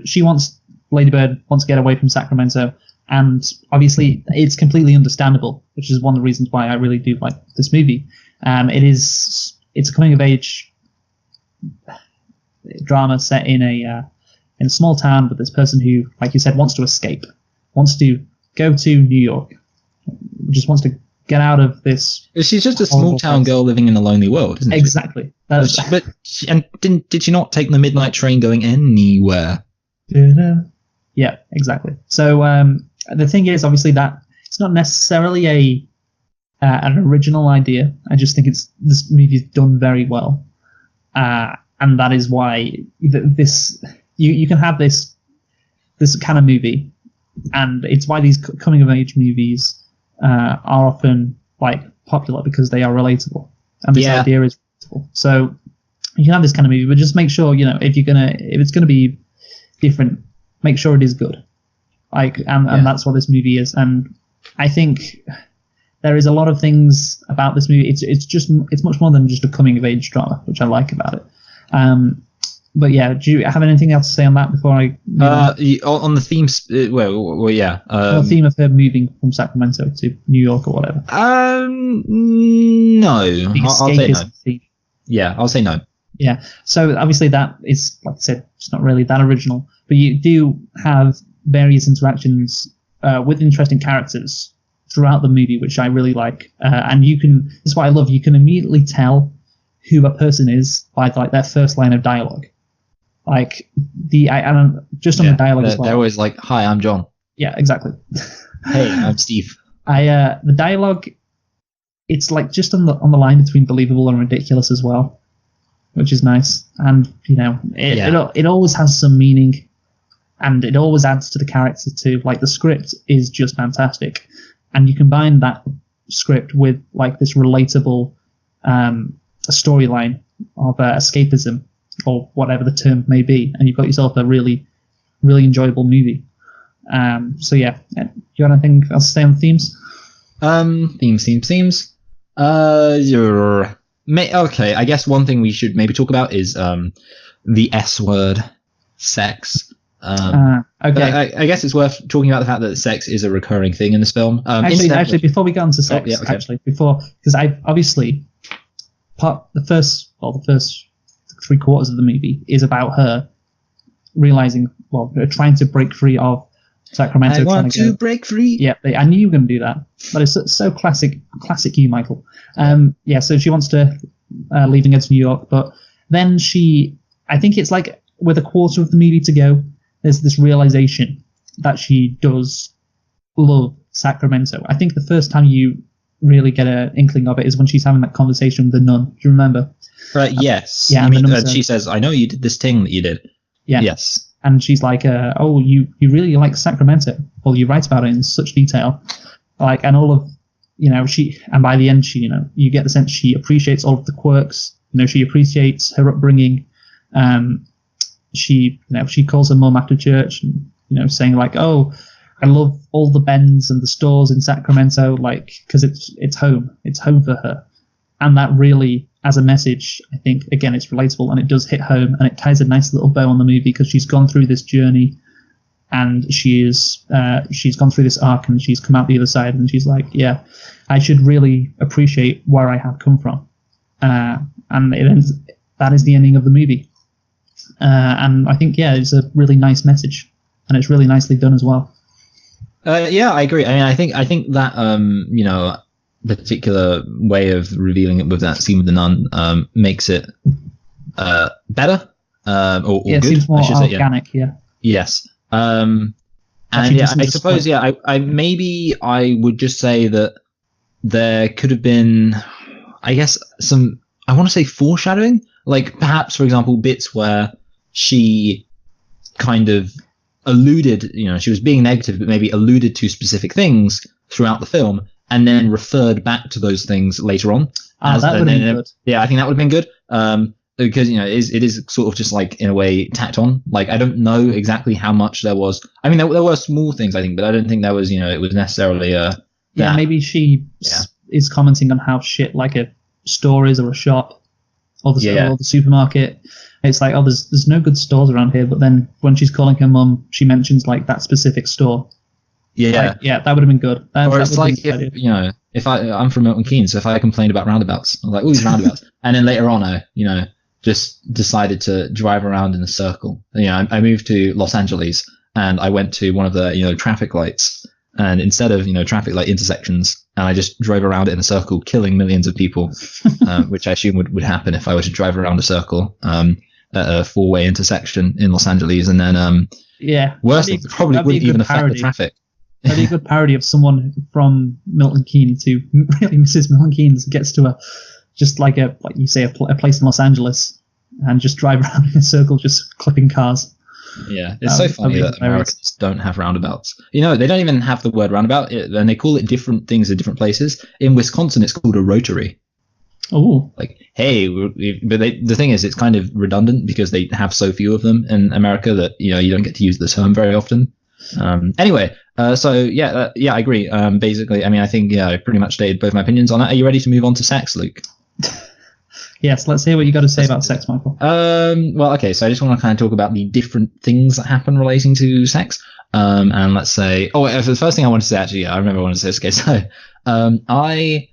Lady Bird wants to get away from Sacramento. And obviously, it's completely understandable, which is one of the reasons why I really do like this movie. It's a coming of age drama set in a small town with this person who, like you said, wants to escape, wants to go to New York, just wants to get out of this. She's just a small town girl living in a lonely world, isn't she? Exactly. Did she not take the midnight train going anywhere? Yeah, exactly. So the thing is, obviously, that it's not necessarily an original idea. I just think this movie is done very well, and that is why you can have this kind of movie, and it's why these coming of age movies are often like popular because they are relatable, and this idea is relatable. So you can have this kind of movie, but just make sure if it's gonna be different, make sure it is good. And that's what this movie is. And I think there is a lot of things about this movie. It's much more than just a coming of age drama, which I like about it. But yeah, do you have anything else to say on that before I? On the themes, the theme of her moving from Sacramento to New York or whatever. No, I'll say no. Theme. Yeah, I'll say no. Yeah, so obviously that is, like I said, it's not really that original, but you do have various interactions with interesting characters throughout the movie, which I really like. And this is what I love. You can immediately tell who a person is by like their first line of dialogue. Like the dialogue as well. They're always like, "Hi, I'm John." Yeah, exactly. Hey, I'm Steve. The dialogue, it's like just on the line between believable and ridiculous as well, which is nice. And it always has some meaning. And it always adds to the character too. Like the script is just fantastic, and you combine that script with like this relatable storyline of escapism or whatever the term may be, and you've got yourself a really, really enjoyable movie. So yeah, do you want anything else to say on themes? Themes. Okay, I guess one thing we should maybe talk about is the S word, sex. Okay. I guess it's worth talking about the fact that sex is a recurring thing in this film. Actually, before we get on to sex, because I obviously the first 3/4 of the movie is about her realizing, trying to break free of Sacramento I trying want to go. to break free. Yeah, I knew you were going to do that. That is so classic you, Michael. So she wants to leave and go to New York, but then I think it's like with a quarter of the movie to go, there's this realization that she does love Sacramento. I think the first time you really get an inkling of it is when she's having that conversation with the nun. Do you remember? Right. Yes. Yeah. I mean, she says, "I know you did this thing that you did." Yeah. Yes. And she's like, "Oh, you really like Sacramento? Well, you write about it in such detail." Like, and all of, and by the end, you get the sense she appreciates all of the quirks. She appreciates her upbringing. She calls her mum after church, and saying like, "Oh, I love all the bends and the stores in Sacramento, like, because it's home. It's home for her." And that really, as a message, I think, again, it's relatable and it does hit home, and it ties a nice little bow on the movie because she's gone through this journey and she's gone through this arc and she's come out the other side and she's like, yeah, I should really appreciate where I have come from. And that is the ending of the movie. And I think, yeah, it's a really nice message and it's really nicely done as well. Yeah, I agree. I mean, I think that, particular way of revealing it with that scene with the nun makes it better or good. It seems more organic. Yeah. Yes. And yeah, I suppose I would just say that there could have been, I guess, I want to say foreshadowing, like perhaps, for example, bits where she kind of alluded, she was being negative, but maybe alluded to specific things throughout the film, and then referred back to those things later on. That would have been good. Yeah, I think that would have been good. Because it is sort of just like in a way tacked on. Like I don't know exactly how much there was. I mean, there were small things I think, but I don't think there was it was necessarily yeah, maybe she is commenting on how shit like a store is or a shop or the supermarket. It's like, oh, there's no good stores around here. But then when she's calling her mum, she mentions like that specific store. Yeah, that would have been good. Or it's like if I'm from Milton Keynes, so if I complained about roundabouts, I'm like, oh, these roundabouts, and then later on, I just decided to drive around in a circle. I moved to Los Angeles and I went to one of the traffic lights, and instead of traffic light intersections, and I just drove around it in a circle, killing millions of people, which I assume would happen if I were to drive around a circle at a 4-way intersection in Los Angeles, and then worse, it probably wouldn't even affect the traffic. That'd be a good parody of someone from Milton Keynes who really misses Milton Keynes, gets to a place in Los Angeles and just drive around in a circle, just clipping cars. Yeah, it's so funny that Americans don't have roundabouts. They don't even have the word roundabout, and they call it different things in different places. In Wisconsin, it's called a rotary. Oh, like, hey, but the thing is, it's kind of redundant because they have so few of them in America that you don't get to use the term very often. Anyway, I agree. Basically, I mean, I think I pretty much stated both my opinions on that. Are you ready to move on to sex, Luke? Yes, let's hear what you got to say about sex, Michael. Well, okay, so I just want to kind of talk about the different things that happen relating to sex. And let's say, the first thing I wanted to say, actually, I remember I wanted to say, okay, so I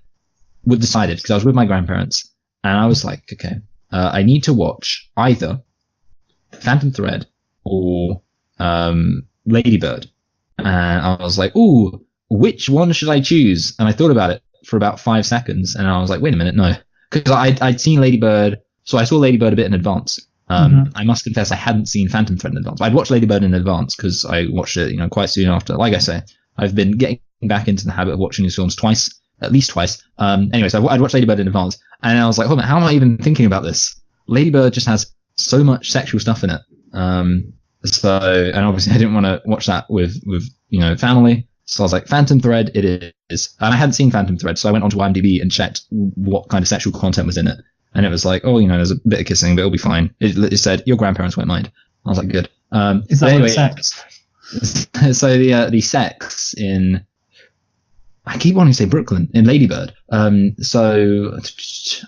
decided, because I was with my grandparents, and I was like, okay, I need to watch either Phantom Thread or Lady Bird. And I was like, ooh, which one should I choose? And I thought about it for about 5 seconds, and I was like, wait a minute, no. Because I'd seen Lady Bird, so I saw Lady Bird a bit in advance. I must confess I hadn't seen Phantom Thread in advance. I'd watched Lady Bird in advance because I watched it, quite soon after. Like I say, I've been getting back into the habit of watching these films at least twice. Anyway, so I'd watched Lady Bird in advance, and I was like, hold on, how am I even thinking about this? Lady Bird just has so much sexual stuff in it. And obviously I didn't want to watch that with family. So I was like, Phantom Thread it is. And I hadn't seen Phantom Thread, so I went onto IMDb and checked what kind of sexual content was in it. And it was like, there's a bit of kissing, but it'll be fine. It said, your grandparents won't mind. I was like, good. Is that anyway, sex? So the sex in, I keep wanting to say Brooklyn, in Lady Bird. So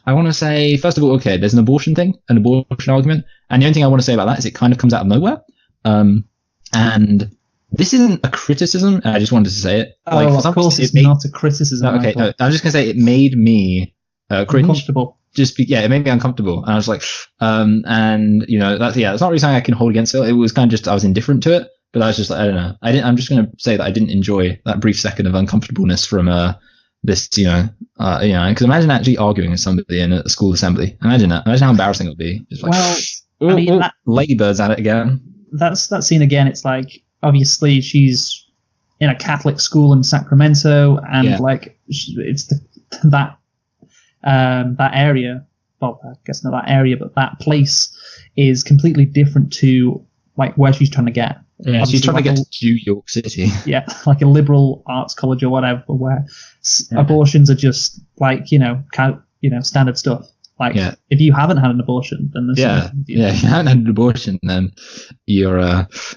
I want to say, first of all, okay, there's an abortion argument. And the only thing I want to say about that is it kind of comes out of nowhere. And this isn't a criticism. I just wanted to say it. Of course it's not a criticism. No, okay, no, I'm just going to say it made me cringe. Uncomfortable. It made me uncomfortable. And I was like, that's not really something I can hold against it. It was kind of just, I was indifferent to it. But I was just like, I don't know. I'm just going to say that I didn't enjoy that brief second of uncomfortableness from this, because imagine actually arguing with somebody in a school assembly. Imagine that. Imagine how embarrassing it would be. Just like, well, I mean, Ladybirds at it again. That scene again. It's like obviously she's in a Catholic school in Sacramento, and it's that area. Well, I guess not that area, but that place is completely different to like where she's trying to get. Yeah, she's trying to get to New York City. Yeah, like a liberal arts college or whatever, where abortions are just like standard stuff. Like if you haven't had an abortion, then there's if you haven't had an abortion, then you're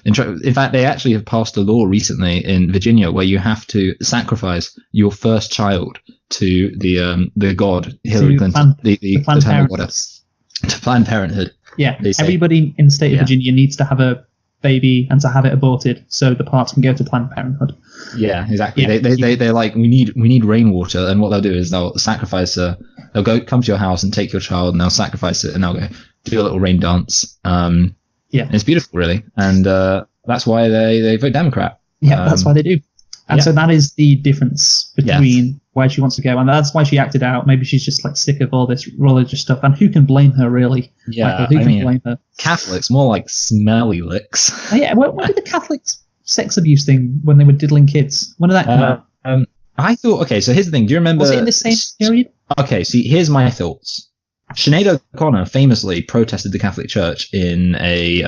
in fact, they actually have passed a law recently in Virginia where you have to sacrifice your first child to the god Hillary Clinton, the Planned Parenthood. To Planned Parenthood. Yeah, everybody in the state of Virginia needs to have a baby and to have it aborted so the parts can go to Planned Parenthood. Yeah, exactly. Yeah. They're like, we need rainwater, and what they'll do is they'll sacrifice they'll come to your house and take your child and they'll sacrifice it and they'll go do a little rain dance. And it's beautiful, really, and that's why they vote Democrat. Yeah, that's why they do. And so that is the difference between where she wants to go, and that's why she acted out. Maybe she's just like sick of all this religious stuff, and who can blame her, really? Yeah, Michael, who can blame her? Catholics, more like smelly licks. Oh, yeah, when did the Catholics sex abuse thing when they were diddling kids? When did that come out? I thought, okay, so here's the thing. Do you remember? Was it in the same period? Okay, see, here's my thoughts. Sinead O'Connor famously protested the Catholic Church in a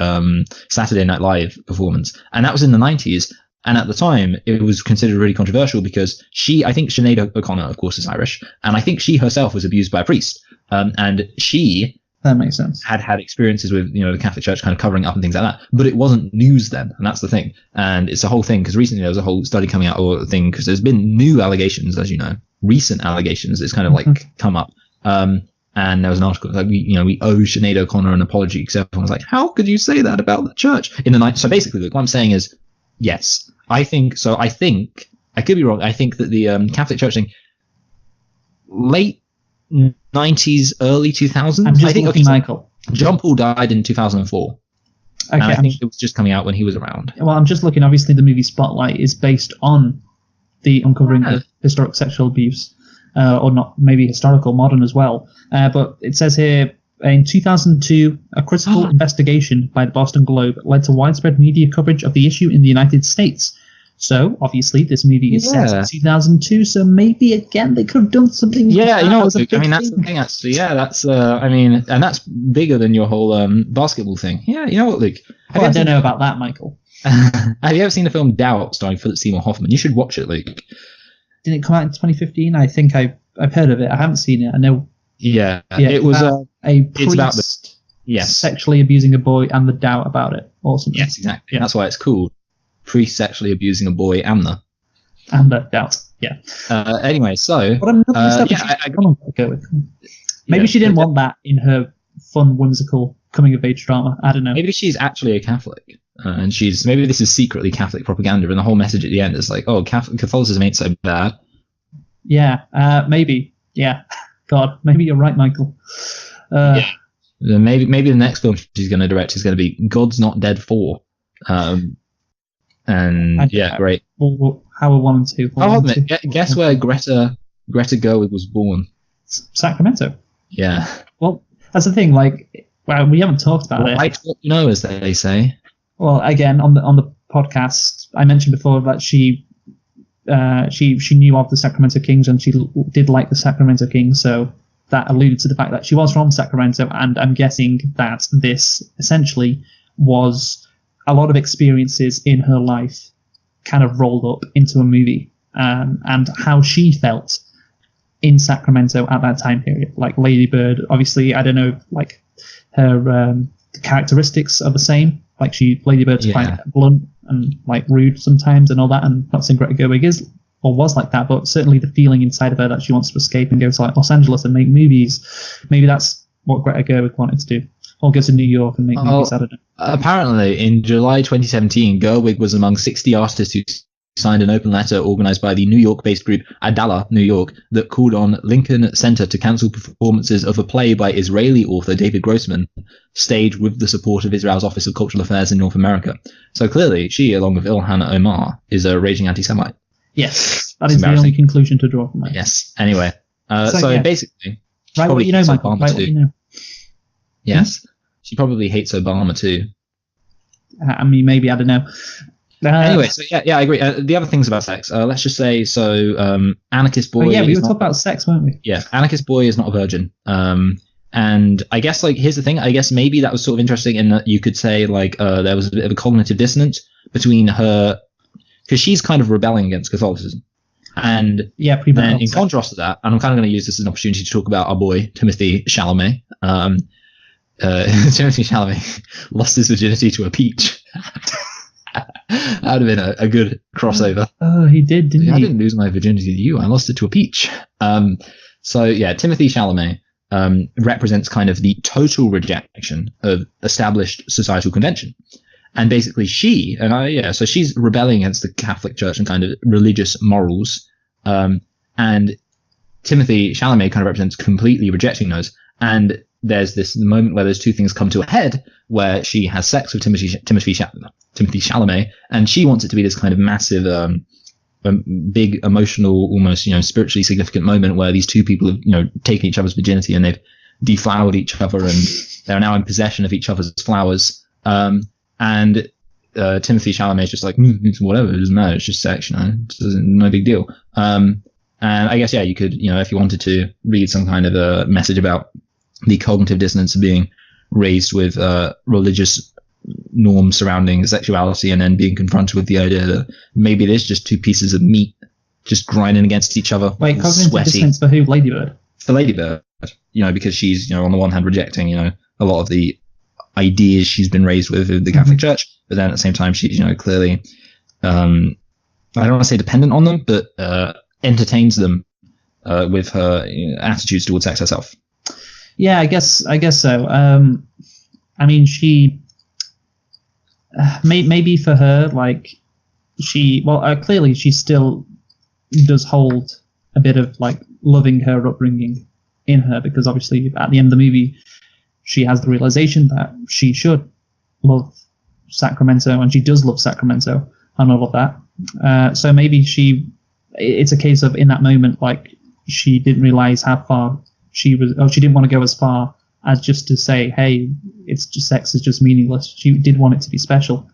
Saturday Night Live performance, and that was in the 90s. And at the time, it was considered really controversial because I think Sinead O'Connor, of course, is Irish, and I think she herself was abused by a priest. And she that makes sense. had experiences with the Catholic Church kind of covering up and things like that, but it wasn't news then, and that's the thing. And it's a whole thing because recently there was a whole study coming out or thing because there's been new allegations, as you know, recent allegations. It's kind of like come up. And there was an article like we owe Sinead O'Connor an apology because everyone was like, how could you say that about the church in the night? So basically, look, what I'm saying is, yes, I think so. I think I could be wrong. I think that the Catholic Church thing, late 90s, early 2000s. I'm just looking, Michael. John Paul died in 2004. Okay, and I think it was just coming out when he was around. Well, I'm just looking. Obviously, the movie Spotlight is based on the uncovering of historic sexual abuse, or not, maybe historical, modern as well. But it says here, in 2002, a critical investigation by the Boston Globe led to widespread media coverage of the issue in the United States. So, obviously, this movie is set in 2002, so maybe, again, they could have done something. Yeah, you know what, Luke, I mean, that's the thing, actually. Yeah, that's, and that's bigger than your whole basketball thing. Yeah, you know what, Luke? I don't know about that, Michael. Have you ever seen the film Doubt starring Philip Seymour Hoffman? You should watch it, Luke. Didn't it come out in 2015? I think I've heard of it. I haven't seen it. I know. Yeah, it was a priest sexually abusing a boy and the doubt about it. Awesome. Yes, exactly. Yeah. That's why it's called priest sexually abusing a boy and the doubt. Yeah. Anyway, so but I'm not go with. Maybe she didn't want that in her fun, whimsical coming of age drama. I don't know. Maybe she's actually a Catholic, and maybe this is secretly Catholic propaganda, and the whole message at the end is like, oh, Catholicism ain't so bad. Yeah. Maybe. Yeah. God, maybe you're right, Michael. Maybe the next film she's going to direct is going to be God's Not Dead 4. Great. Well, how are 1 and 2? Guess where Greta Gerwig was born? Sacramento. Yeah. Well, that's the thing. Like, we haven't talked about it. I don't know, as they say. Well, again, on the podcast, I mentioned before that she knew of the Sacramento Kings and she did like the Sacramento Kings, so that alluded to the fact that she was from Sacramento, and I'm guessing that this essentially was a lot of experiences in her life kind of rolled up into a movie, and how she felt in Sacramento at that time period. Like Lady Bird, obviously, I don't know, like her the characteristics are the same. Like Lady Bird's quite blunt and like rude sometimes and all that, and not saying Greta Gerwig is or was like that, but certainly the feeling inside of her that she wants to escape and go to like Los Angeles and make movies. Maybe that's what Greta Gerwig wanted to do, or go to New York and make movies. I don't know. Apparently, in July 2017, Gerwig was among 60 artists who signed an open letter organized by the New York-based group Adala, New York, that called on Lincoln Center to cancel performances of a play by Israeli author David Grossman, staged with the support of Israel's Office of Cultural Affairs in North America. So clearly, she, along with Ilhan Omar, is a raging anti-Semite. Yes, that is the only conclusion to draw from that. Yes. Anyway, so basically, right what you know, Michael. Right what you know. Yes, she probably hates Obama too. I mean, maybe, I don't know. Anyway, so yeah, I agree. The other things about sex, let's just say, Anarchist Boy. Oh, yeah, we were talking about sex, weren't we? Yeah, Anarchist Boy is not a virgin. And I guess, like, here's the thing. I guess maybe that was sort of interesting in that you could say, like, there was a bit of a cognitive dissonance between her, because she's kind of rebelling against Catholicism. And yeah, then in contrast to that, and I'm kind of going to use this as an opportunity to talk about our boy, Timothy Chalamet. Timothy Chalamet lost his virginity to a peach. That would have been a good crossover. Oh, he did, didn't he? I didn't lose my virginity to you. I lost it to a peach. So yeah, Timothy Chalamet represents kind of the total rejection of established societal convention. And basically so she's rebelling against the Catholic Church and kind of religious morals. And Timothy Chalamet kind of represents completely rejecting those. And there's this moment where those two things come to a head, where she has sex with Timothy Chalamet, and she wants it to be this kind of massive, big, emotional, almost, spiritually significant moment where these two people have, taken each other's virginity and they've deflowered each other and they're now in possession of each other's flowers. And Timothy Chalamet is just like, it's whatever, it doesn't matter, it's just sex, it's no big deal. And I guess, you could, if you wanted to read some kind of a message about the cognitive dissonance of being raised with religious norms surrounding sexuality and then being confronted with the idea that maybe it is just two pieces of meat just grinding against each other. Wait, cognitive dissonance for who? Ladybird? For Ladybird, because she's, on the one hand rejecting, a lot of the ideas she's been raised with the Catholic Church, but then at the same time she's, clearly, I don't want to say dependent on them, but entertains them with her attitudes towards sex herself. Yeah, I guess so. I mean, she maybe for her, like, clearly she still does hold a bit of, like, loving her upbringing in her, because obviously at the end of the movie she has the realization that she should love Sacramento, and she does love Sacramento and all of that. So maybe it's a case of, in that moment, like, she didn't realize how far she didn't want to go as far as just to say, hey, it's just, sex is just meaningless. She did want it to be special.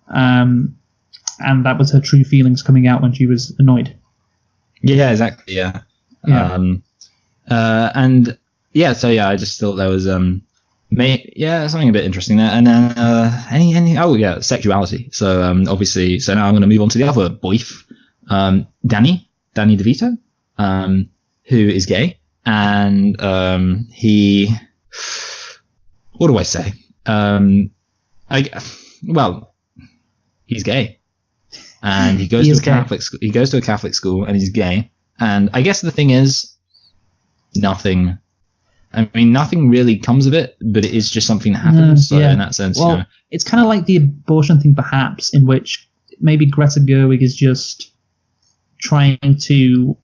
And that was her true feelings coming out when she was annoyed. Yeah, exactly. Yeah. I just thought there was something a bit interesting there. And then sexuality. So obviously, so now I'm going to move on to the other boyf, Danny DeVito, who is gay. And what do I say? He's gay, and he goes to a Catholic school. He goes to a Catholic school, and he's gay. And I guess the thing is, nothing really comes of it, but it is just something that happens. So in that sense, it's kind of like the abortion thing, perhaps, in which maybe Greta Gerwig is just trying to.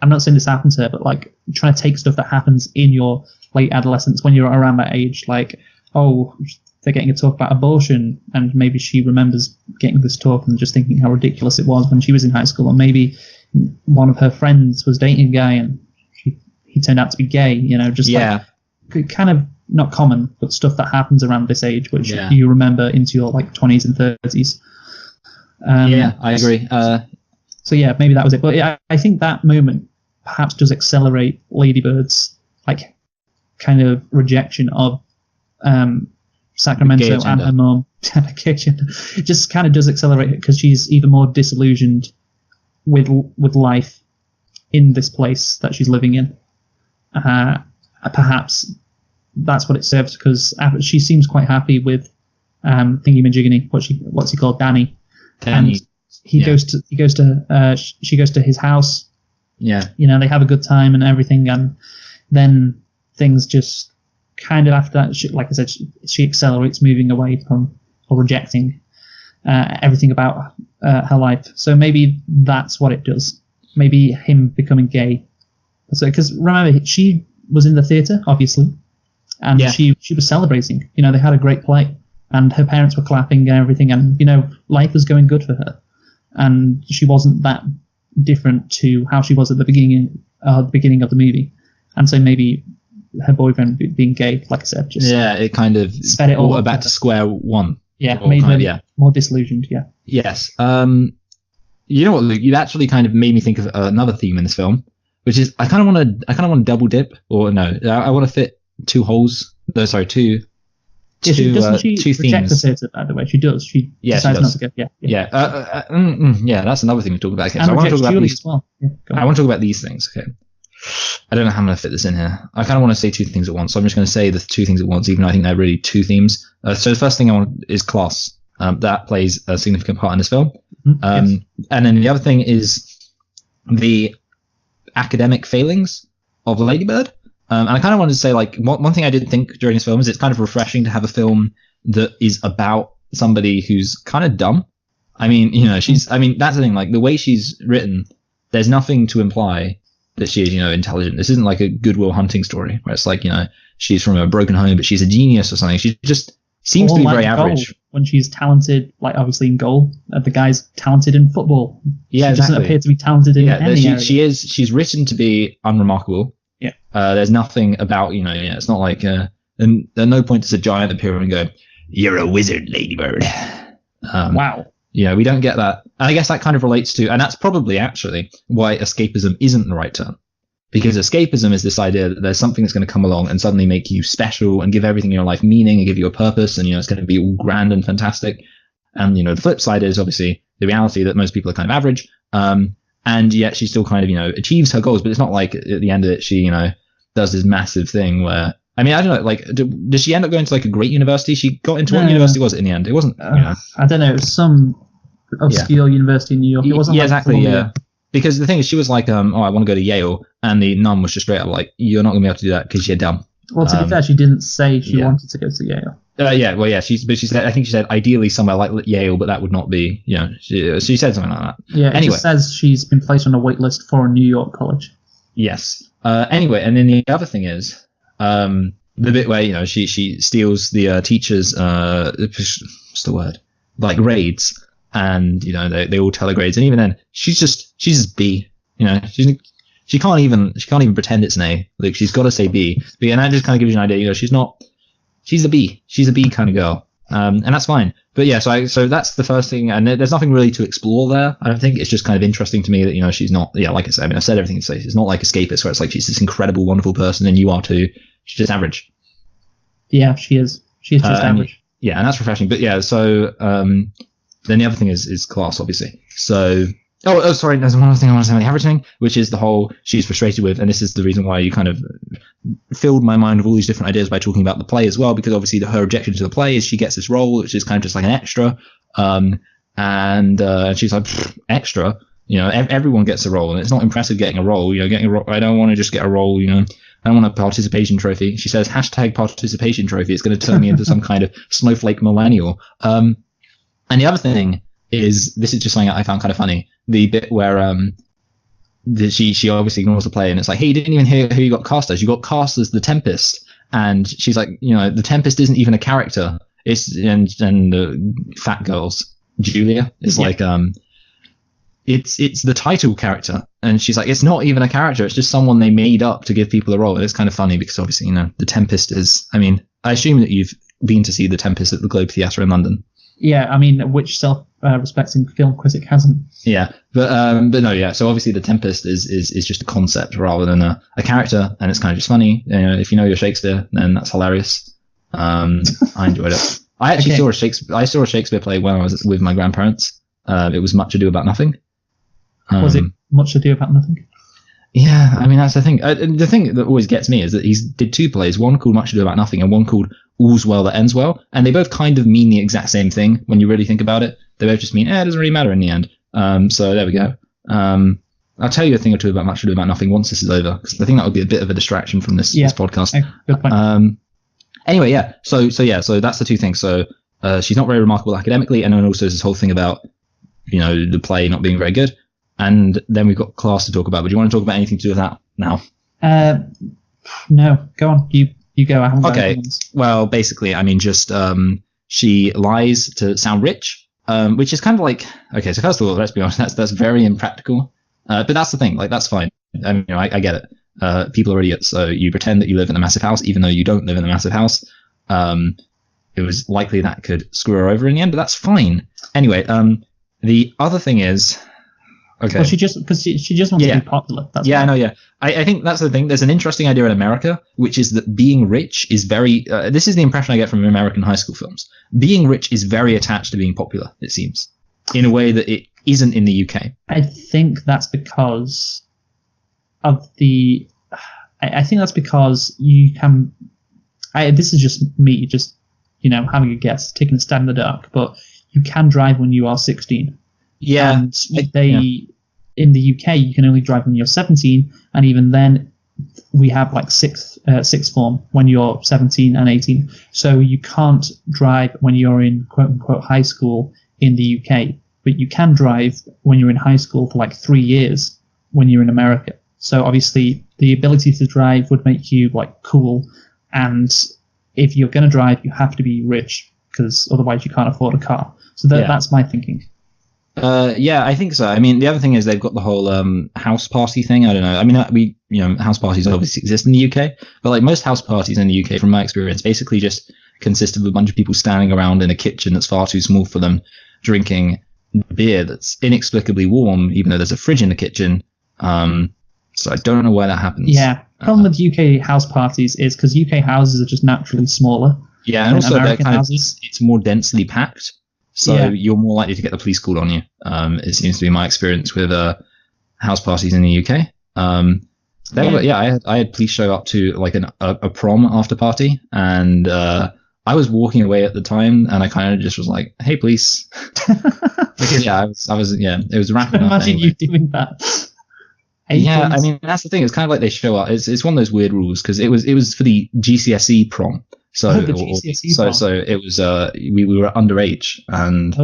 I'm not saying this happens to her, but like trying to take stuff that happens in your late adolescence when you're around that age, like, oh, they're getting a talk about abortion, and maybe she remembers getting this talk and just thinking how ridiculous it was when she was in high school, or maybe one of her friends was dating a guy and he turned out to be gay, like, kind of not common, but stuff that happens around this age, which you remember into your like 20s and 30s. I agree. So yeah, maybe that was it. But I think that moment perhaps does accelerate Ladybird's like kind of rejection of Sacramento and her mom. It just kind of does accelerate it because she's even more disillusioned with life in this place that she's living in. Perhaps that's what it serves, because she seems quite happy with Thingy Majigany. What's he called? Danny. And she goes to his house. Yeah. They have a good time and everything, and then things just kind of after that, like I said, she accelerates, moving away from, or rejecting everything about her life. So maybe that's what it does. Maybe him becoming gay. So because remember, she was in the theatre, obviously, and she was celebrating. You know, they had a great play, and her parents were clapping and everything, and you know, life was going good for her, and she wasn't that different to how she was at the beginning of the movie. And so maybe her boyfriend being gay, like I said, just it kind of sped it all back to square one. Yeah, made her more disillusioned. Yeah. Yes. You know what, Luke? You actually kind of made me think of another theme in this film, which is I kind of want to double dip, or no, I want to fit two holes. No, sorry, two. Doesn't she two reject themes. the theatre, by the way? She does. She decides not to go. Yeah. That's another thing to talk about. Okay, And so I want to talk about Julie these. as well. Yeah, I want to talk about these things. Okay. I don't know how I'm going to fit this in here. I kind of want to say two things at once, so I'm just going to say the two things at once, even though I think they're really two themes. So the first thing I want is class. That plays a significant part in this film. And then the other thing is the academic failings of Lady Bird. And I kind of wanted to say, like, one thing I did think during this film is it's kind of refreshing to have a film that is about somebody who's kind of dumb. I mean, you know, that's the thing, like, the way she's written, there's nothing to imply that she is, you know, intelligent. This isn't like a Goodwill Hunting story where it's like, you know, she's from a broken home, but she's a genius or something. She just seems to be very average. When she's talented, like obviously in goal, the guy's talented in football. Yeah, she doesn't appear to be talented in any area. She's written to be unremarkable. Yeah. There's nothing about, you know, it's not like, and at no point does a giant appear and go, "You're a wizard, Ladybird." Wow. Yeah, we don't get that. And I guess that kind of relates to, and that's probably actually why escapism isn't the right term. Because escapism is this idea that there's something that's going to come along and suddenly make you special and give everything in your life meaning and give you a purpose, and, you know, it's going to be all grand and fantastic. And, you know, the flip side is obviously the reality that most people are kind of average. And yet she still kind of, you know, achieves her goals, but it's not like at the end of it, she, you know, does this massive thing where, I mean, I don't know, like, does she end up going to like a great university? She got into what university was it in the end? It wasn't, you know. I don't know, it was some obscure university in New York. It wasn't exactly, yeah. Because the thing is, she was like, I want to go to Yale, and the nun was just straight up like, you're not going to be able to do that because you're dumb. Well, to be fair, she didn't say she wanted to go to Yale. She said, I think she said ideally somewhere like Yale, but that would not be, you know, she said something like that. Yeah, it just says she's been placed on a wait list for a New York college. Yes. Anyway, and then the other thing is, the bit where, you know, she steals the teacher's, what's the word? Like grades, and, you know, they all tell her grades, and even then, she's just B. You know, she can't even pretend it's an A. Like, she's got to say B. And that just kind of gives you an idea. You know, she's a B. She's a B kind of girl. And that's fine. But yeah, so that's the first thing. And there's nothing really to explore there. I don't think. It's just kind of interesting to me that, you know, she's not, like I said, I mean, I've said everything to say. It's not like Escapist, where it's like she's this incredible, wonderful person, and you are too. She's just average. Yeah, she is. She is just average. Yeah, and that's refreshing. But yeah, so then the other thing is class, obviously. So sorry, there's one other thing I want to say about the average thing, which is the whole she's frustrated with, and this is the reason why you kind of filled my mind with all these different ideas by talking about the play as well, because obviously her objection to the play is she gets this role, which is kind of just like an extra, and she's like, extra, you know, everyone gets a role, and it's not impressive getting a role, you know, getting a role, I don't want to just get a role, you know, I don't want a participation trophy. She says, #participation trophy, it's going to turn me into some kind of snowflake millennial. And the other thing is, this is just something I found kind of funny, the bit where she obviously ignores the play, and it's like, hey, you didn't even hear who you got cast as. You got cast as the Tempest, and she's like, you know, the Tempest isn't even a character. It's and the fat girls, Julia, is like it's the title character, and she's like, it's not even a character. It's just someone they made up to give people a role. And it's kind of funny because obviously, you know, the Tempest is. I mean, I assume that you've been to see the Tempest at the Globe Theatre in London. Yeah, I mean, which self-respecting film critic hasn't? Yeah, but no, yeah. So obviously, the Tempest is just a concept rather than a character, and it's kind of just funny. You know, if you know your Shakespeare, then that's hilarious. I enjoyed it. I actually saw a Shakespeare play when I was with my grandparents. It was Much Ado About Nothing. Was it Much Ado About Nothing? Yeah, I mean, that's the thing. The thing that always gets me is that he did two plays, one called Much Ado About Nothing and one called All's Well That Ends Well, and they both kind of mean the exact same thing when you really think about it. They both just mean, it doesn't really matter in the end. So there we go. I'll tell you a thing or two about Much Ado About Nothing once this is over, because I think that would be a bit of a distraction from this podcast. Good point. Anyway, yeah. So that's the two things. So she's not very remarkable academically, and then also there's this whole thing about, the play not being very good. And then we've got class to talk about. But do you want to talk about anything to do with that now? No, go on. You go. I haven't got Okay. anything else. Well, basically, I mean, just she lies to sound rich, which is kind of like, okay. So first of all, let's be honest, that's very impractical. But that's the thing. Like, that's fine. I mean, I get it. People are idiots, so you pretend that you live in a massive house, even though you don't live in a massive house. It was likely that could screw her over in the end, but that's fine. Anyway, the other thing is, okay. Well, she just wants to be popular. That's yeah, why. I know. Yeah, I think that's the thing. There's an interesting idea in America, which is that being rich is very. This is the impression I get from American high school films. Being rich is very attached to being popular. It seems, in a way that it isn't in the UK. I think that's because of the. I think that's because you can. This is just me, just having a guess, taking a stab in the dark. But you can drive when you are 16. Yeah, and in the UK you can only drive when you're 17, and even then we have like sixth form when you're 17 and 18. So you can't drive when you're in quote unquote high school in the UK, but you can drive when you're in high school for like 3 years when you're in America. So obviously the ability to drive would make you like cool, and if you're going to drive you have to be rich, because otherwise you can't afford a car. So that's my thinking. Yeah, I think so. I mean, the other thing is they've got the whole house party thing. I don't know. I mean, house parties obviously exist in the UK, but like most house parties in the UK, from my experience, basically just consist of a bunch of people standing around in a kitchen that's far too small for them, drinking beer that's inexplicably warm, even though there's a fridge in the kitchen. So I don't know why that happens. Yeah, problem with UK house parties is because UK houses are just naturally smaller. Yeah, and also American they're houses. it's more densely packed. So you're more likely to get the police called on you. It seems to be my experience with house parties in the UK. I had police show up to like a prom after party, and I was walking away at the time, and I kind of just was like, "Hey, police!" Because I was it was rapid enough. Imagine anyway. you doing that. Hey, Yeah, please. I mean that's the thing. It's kind of like they show up. It's one of those weird rules because it was for the GCSE prom. So the GCSE so prom. so it was we were underage, and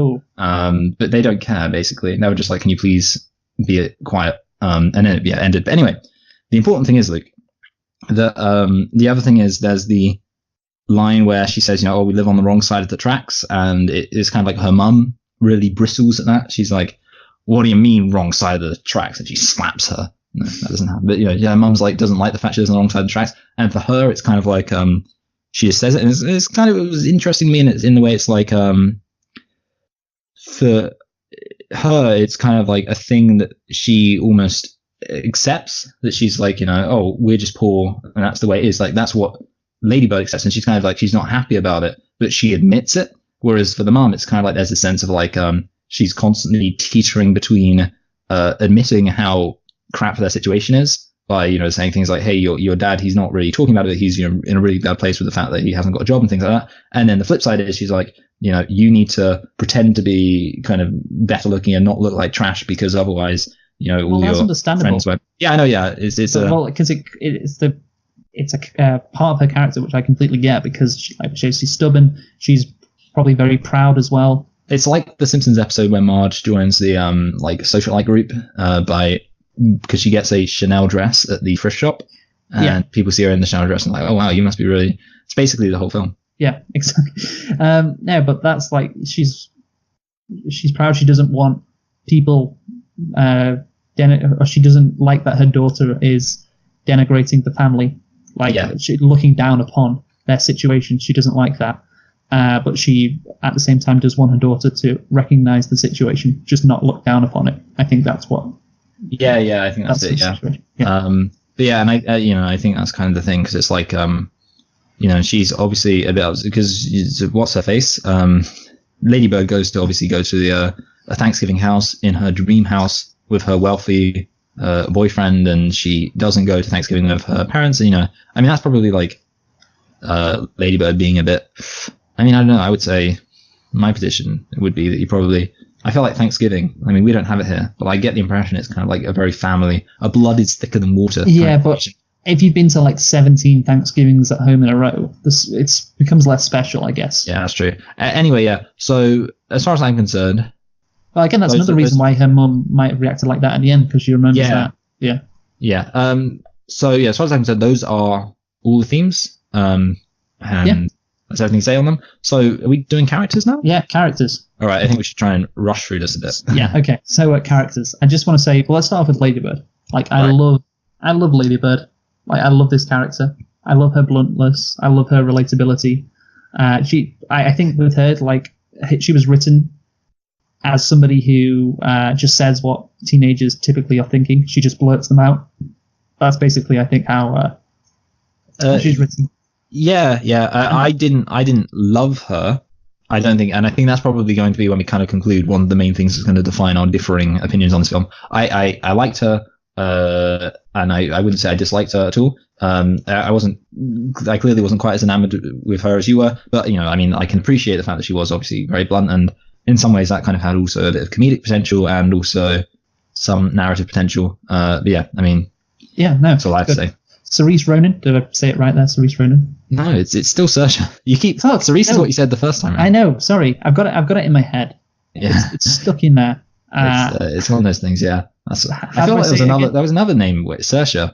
but they don't care basically. They were just like, can you please be quiet? And then it ended. But anyway, the important thing is like the other thing is there's the line where she says, we live on the wrong side of the tracks, and it is kind of like her mum really bristles at that. She's like, what do you mean wrong side of the tracks? And she slaps her. No, that doesn't happen. But mum's like doesn't like the fact she lives on the wrong side of the tracks, and for her it's kind of like she just says it, and it was interesting to me, and it's in the way it's like for her it's kind of like a thing that she almost accepts, that she's like, we're just poor and that's the way it is. Like that's what Ladybird accepts, and she's kind of like, she's not happy about it, but she admits it. Whereas for the mom, it's kind of like there's a sense of like she's constantly teetering between admitting how crap their situation is by saying things like, hey, your dad, he's not really talking about it, he's in a really bad place with the fact that he hasn't got a job and things like that. And then the flip side is she's like, you need to pretend to be kind of better looking and not look like trash, because otherwise all that's your understandable. friends won't. Yeah, I know. Yeah, it's because it's a part of her character which I completely get, because she's stubborn, she's probably very proud as well. It's like the Simpsons episode where Marge joins the socialite group because she gets a Chanel dress at the thrift shop, and people see her in the Chanel dress and like, oh wow, you must be really. It's basically the whole film. Yeah, exactly. No, but that's like she's proud. She doesn't want people, or she doesn't like that her daughter is denigrating the family, she looking down upon their situation. She doesn't like that. But she, at the same time, does want her daughter to recognize the situation, just not look down upon it. I think that's what. Yeah, I think that's it. Yeah. But yeah, and I think that's kind of the thing, because it's like, she's obviously a bit, because what's her face? Ladybird goes to a Thanksgiving house in her dream house with her wealthy boyfriend, and she doesn't go to Thanksgiving with her parents. And, I mean, that's probably like Ladybird being a bit. I mean, I don't know. I would say my position would be that you probably. I feel like Thanksgiving. I mean, we don't have it here, but I get the impression it's kind of like a very family. A blood is thicker than water. Yeah, but if you've been to like 17 Thanksgivings at home in a row, it becomes less special, I guess. Yeah, that's true. Anyway, yeah. So as far as I'm concerned, well, again, that's another reason why her mum might have reacted like that at the end, because she remembers that. Yeah. Yeah. So yeah, as far as I'm concerned, those are all the themes. And that's everything to say on them. So are we doing characters now? Yeah, characters. All right. I think we should try and rush through this a bit. Yeah. Okay. So characters. I just want to say, well, let's start off with Ladybird. Like, I love Ladybird. Like, I love this character. I love her bluntness. I love her relatability. I think with her, like, she was written as somebody who just says what teenagers typically are thinking. She just blurts them out. That's basically, I think, how she's written. Yeah. I didn't love her. I don't think, and I think that's probably going to be when we kind of conclude one of the main things that's going to define our differing opinions on this film. I liked her. And I wouldn't say I disliked her at all. I clearly wasn't quite as enamored with her as you were, but I mean, I can appreciate the fact that she was obviously very blunt, and in some ways that kind of had also a bit of comedic potential and also some narrative potential. But yeah, I mean, that's all I have to say. Cerise Ronan, did I say it right there? Cerise Ronan? No, it's still Saoirse. You keep Cerise is what you said the first time. Right? I know. Sorry, I've got it in my head. Yeah, it's stuck in there. It's one of those things. Yeah. I feel like there was another name. Saoirse.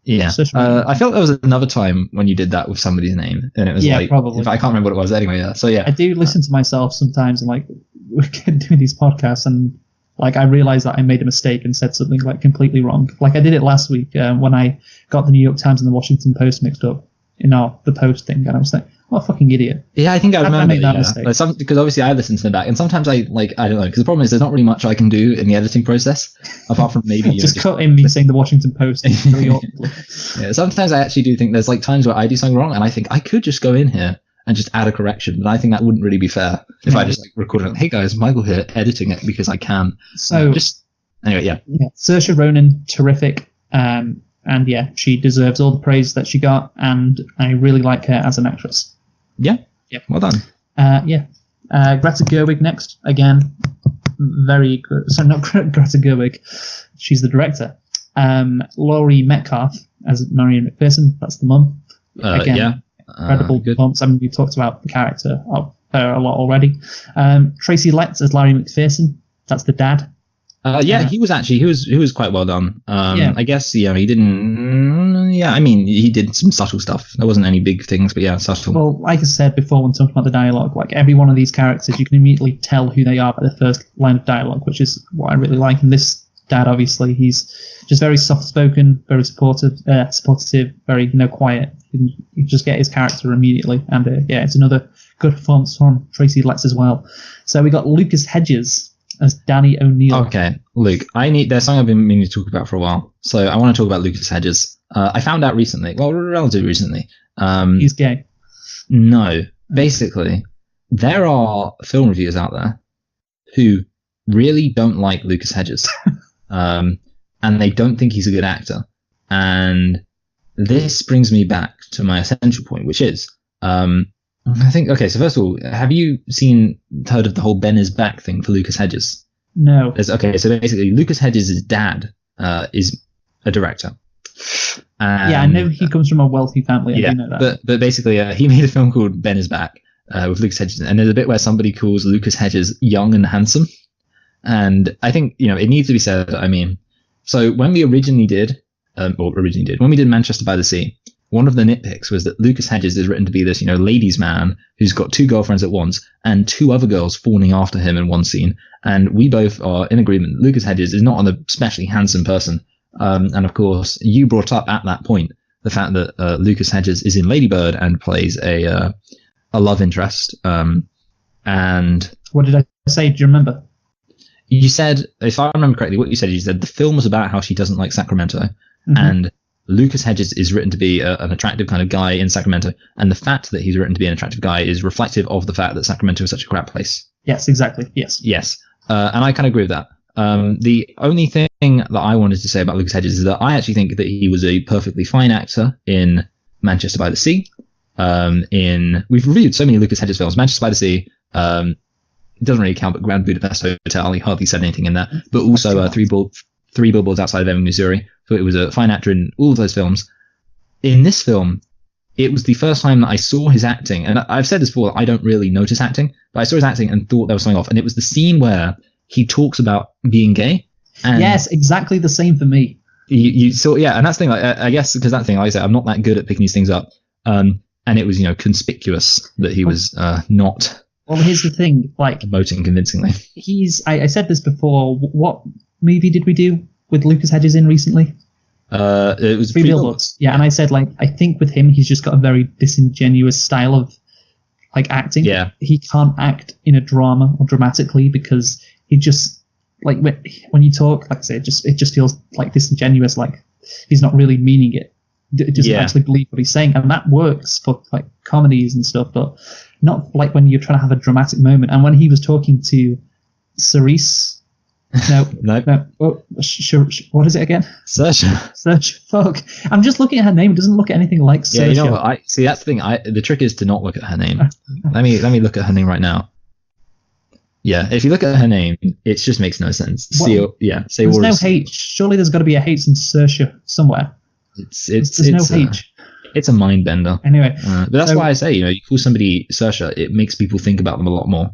Yeah. I felt there was another time when you did that with somebody's name, and it was probably. I can't remember what it was anyway. Yeah. So yeah. I do listen to myself sometimes, and like we're doing these podcasts, and like I realized that I made a mistake and said something like completely wrong. Like I did it last week when I got the New York Times and the Washington Post mixed up in the Post thing, and I was like, what a fucking idiot. Yeah, I think I remember that mistake. Like because obviously I listen to them back, and sometimes I don't know, because the problem is there's not really much I can do in the editing process apart from maybe just cut in me saying the Washington Post. Yeah, sometimes I actually do think there's like times where I do something wrong, and I think I could just go in here and just add a correction, but I think that wouldn't really be fair if I just like recorded it. Hey guys, Michael here, editing it because I can. So anyway, yeah. Saoirse Ronan, terrific. And yeah, she deserves all the praise that she got, and I really like her as an actress. Yeah. Well done. Greta Gerwig next. Again, very good. So not Greta Gerwig. She's the director. Laurie Metcalf as Marion McPherson. That's the mum. Again, incredible performance. I mean, we've talked about the character of her a lot already. Tracy Letts as Larry McPherson. That's the dad. He was quite well done. I guess he didn't. Yeah, I mean, he did some subtle stuff. There wasn't any big things, but yeah, subtle. Well, like I said before when talking about the dialogue, like every one of these characters, you can immediately tell who they are by the first line of dialogue, which is what I really like. And this dad, obviously, he's just very soft-spoken, very supportive, very quiet. You just get his character immediately, and it's another good performance from Tracy Letts as well. So we got Lucas Hedges as Danny O'Neill. Okay, Luke, there's something I've been meaning to talk about for a while, so I want to talk about Lucas Hedges. I found out recently, well, relatively recently. He's gay. No, basically, there are film reviewers out there who really don't like Lucas Hedges, and they don't think he's a good actor. And this brings me back to my essential point, which is, I think, okay, so first of all, have you heard of the whole Ben is back thing for Lucas Hedges? No. So basically, Lucas Hedges' dad is a director. I know he comes from a wealthy family. I do know that. But basically, he made a film called Ben is Back with Lucas Hedges, and there's a bit where somebody calls Lucas Hedges young and handsome. And I think, it needs to be said, I mean, so when we originally did Manchester by the Sea, one of the nitpicks was that Lucas Hedges is written to be this, ladies' man who's got two girlfriends at once and two other girls fawning after him in one scene. And we both are in agreement. Lucas Hedges is not an especially handsome person. And of course, you brought up at that point the fact that Lucas Hedges is in Lady Bird and plays a love interest. And what did I say? Do you remember? You said, if I remember correctly, what you said the film was about how she doesn't like Sacramento, and Lucas Hedges is written to be an attractive kind of guy in Sacramento, and the fact that he's written to be an attractive guy is reflective of the fact that Sacramento is such a crap place. Yes, exactly. Yes. And I kind of agree with that. The only thing that I wanted to say about Lucas Hedges is that I actually think that he was a perfectly fine actor in Manchester by the Sea. We've reviewed so many Lucas Hedges films. Manchester by the Sea, it doesn't really count, but Grand Budapest Hotel, he hardly said anything in that. But also Three Three Billboards Outside of Ebbing, Missouri. So it was a fine actor in all of those films. In this film, it was the first time that I saw his acting, and I've said this before, I don't really notice acting, but I saw his acting and thought there was something off, and it was the scene where he talks about being gay. And yes, exactly the same for me. You saw, yeah, and that's the thing, I guess, because that thing, like I said, I'm not that good at picking these things up, and it was, conspicuous that he was not. Well, here's the thing, like, emoting convincingly. I said this before, what movie did we do with Lucas Hedges in recently? It was Three Billboards. Yeah, and I said, like, I think with him, he's just got a very disingenuous style of, like, acting. Yeah. He can't act in a drama or dramatically because he just, like, when you talk, like I say, it just feels, like, disingenuous, like, he's not really meaning it. It doesn't actually believe what he's saying, and that works for, like, comedies and stuff, but not, like, when you're trying to have a dramatic moment. And when he was talking to Cerise... No. Oh, what is it again? Saoirse. Fuck. I'm just looking at her name. It doesn't look anything like Saoirse. Yeah, you know what? I see. That's the thing. The trick is to not look at her name. let me look at her name right now. Yeah, if you look at her name, it just makes no sense. There's no H. Surely there's got to be a H in Saoirse somewhere. There's no H. It's a mind bender. Anyway, but that's why I say, you call somebody Saoirse, it makes people think about them a lot more.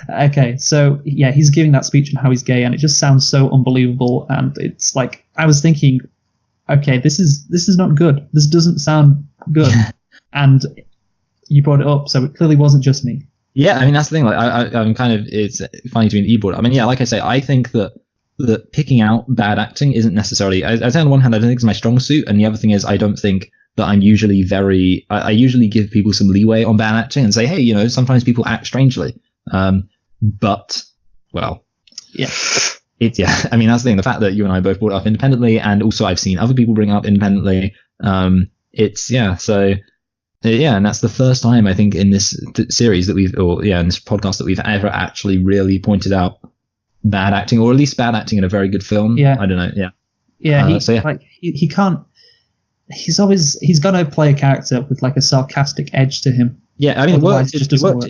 Okay, so yeah, he's giving that speech on how he's gay, and it just sounds so unbelievable. And it's like, I was thinking, okay, this is not good. This doesn't sound good. And you brought it up, so it clearly wasn't just me. Yeah, I mean, that's the thing. Like, I'm kind of, it's funny to me that you brought it up. I mean, yeah, like I say, I think that picking out bad acting isn't necessarily. I say on one hand, I don't think it's my strong suit, and the other thing is, I don't think that I'm usually I usually give people some leeway on bad acting and say, hey, sometimes people act strangely. But, well, yeah, I mean, that's the thing. The fact that you and I both brought it up independently, and also I've seen other people bring it up independently. And that's the first time I think in this series that in this podcast that we've ever actually really pointed out bad acting, or at least bad acting in a very good film. Yeah. I don't know. Yeah. Yeah. Like he can't. He's got to play a character with like a sarcastic edge to him. Yeah, I mean, it worked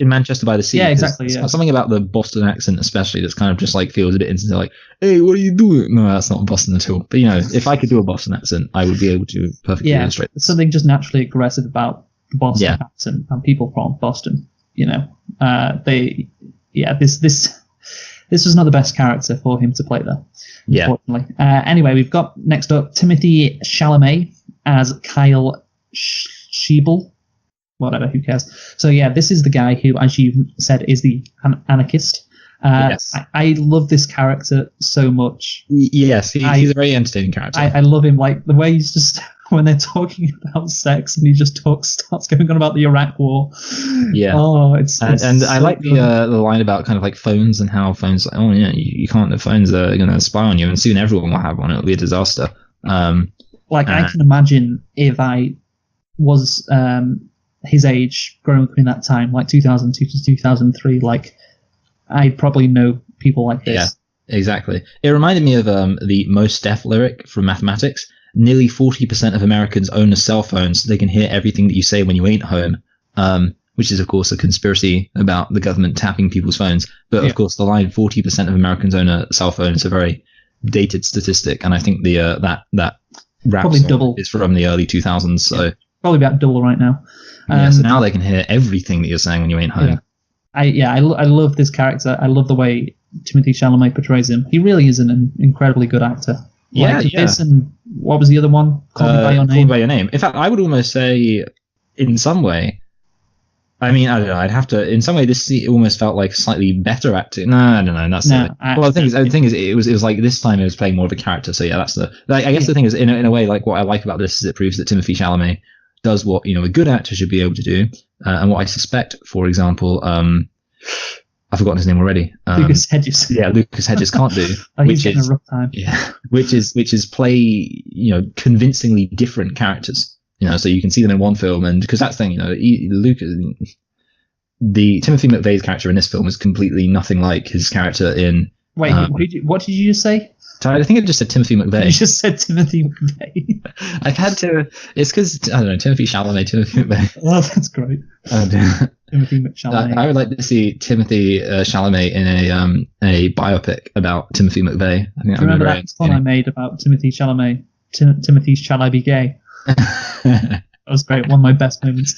in Manchester by the Sea. Yeah, exactly. Yeah. Something about the Boston accent, especially, that's kind of just like feels a bit instant. Like, hey, what are you doing? No, that's not Boston at all. But if I could do a Boston accent, I would be able to perfectly illustrate. There's something just naturally aggressive about the Boston accent and people from Boston. This was not the best character for him to play there. Unfortunately. Anyway, we've got next up Timothée Chalamet as Kyle Schiebel. Whatever, who cares? So yeah, this is the guy who, as you said, is the anarchist. Yes. I love this character so much. Yes, he's a very entertaining character. I love him, like the way he's just, when they're talking about sex and he just starts going on about the Iraq War. Yeah. Oh, it's and so I like the line about kind of like phones and how phones, like, oh yeah, you can't, the phones are going to spy on you, and soon everyone will have one. It'll be a disaster. I can imagine if I was his age growing up in that time, like 2002 to 2003, like I'd probably know people like this. Yeah, exactly. It reminded me of the Mos Def lyric from Mathematics. Nearly 40% of Americans own a cell phone, so they can hear everything that you say when you ain't home, which is, of course, a conspiracy about the government tapping people's phones. But, of course, the line 40% of Americans own a cell phone is a very dated statistic, and I think that rap probably double is from the early 2000s. So probably about double right now. So now they can hear everything that you're saying when you ain't home. I love this character. I love the way Timothée Chalamet portrays him. He really is an incredibly good actor. This and what was the other one? Call Me by Your Name. Call Me by Your Name. In fact, I would almost say, in some way, I mean, I don't know. I'd have to. In some way, this almost felt like slightly better acting. No, I don't know. That's the thing is, it was like this time it was playing more of a character. So yeah, that's the. I guess the thing is, in a way, like what I like about this is it proves that Timothée Chalamet does what a good actor should be able to do, and what I suspect, for example, I've forgotten his name already. Lucas Hedges. Yeah, Lucas Hedges can't do. He's getting a rough time. Yeah, which is play convincingly different characters. So you can see them in one film, and because that's the thing, the Timothy McVeigh's character in this film is completely nothing like his character in. Wait, what did you just say? So I think it just said Timothy You McVeigh. just said Timothy McVeigh. I had to. It's because I don't know, Timothy Chalamet, Timothy McVeigh. Oh, that's great. Timothy Chalamet. I would like to see Timothy Chalamet in a biopic about Timothy McVeigh. I think Do you that would be remember very that fun I made about Timothy Chalamet? Timothy's Shall I Be Gay? entertaining. That was great. One of my best moments.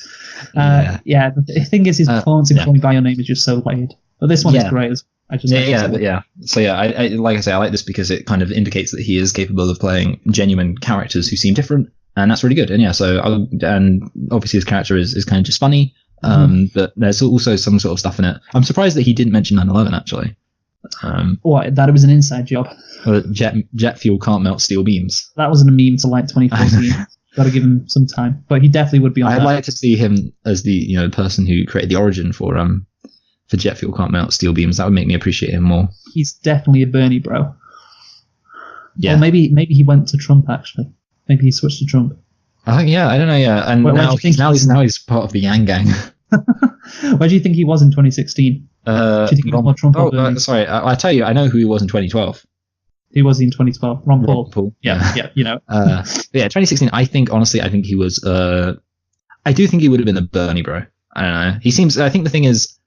Yeah, the thing is, his performance in Call Me By Your Name is just so layered. But this one is great. So I like I say, I like this because it kind of indicates that he is capable of playing genuine characters who seem different, and that's really good. And and obviously his character is kind of just funny, but there's also some sort of stuff in it. I'm surprised that he didn't mention 9/11 actually. What? That it was an inside job. Jet fuel can't melt steel beams. That wasn't a meme to like 2014. Got to give him some time, but he definitely would be on. I'd like to see him as the person who created the origin for jet fuel can't melt steel beams. That would make me appreciate him more. He's definitely a Bernie bro. Yeah. Or maybe he went to Trump actually. Maybe he switched to Trump. I think I don't know. Yeah, and now he's part of the Yang Gang. Where do you think he was in 2016? Do you think he was more Trump or Bernie? Sorry, I tell you, I know who he was in 2012. Who was he in 2012? Ron Paul. Yeah, you know. 2016. I think he was. I do think he would have been a Bernie bro. I don't know. He seems. I think the thing is,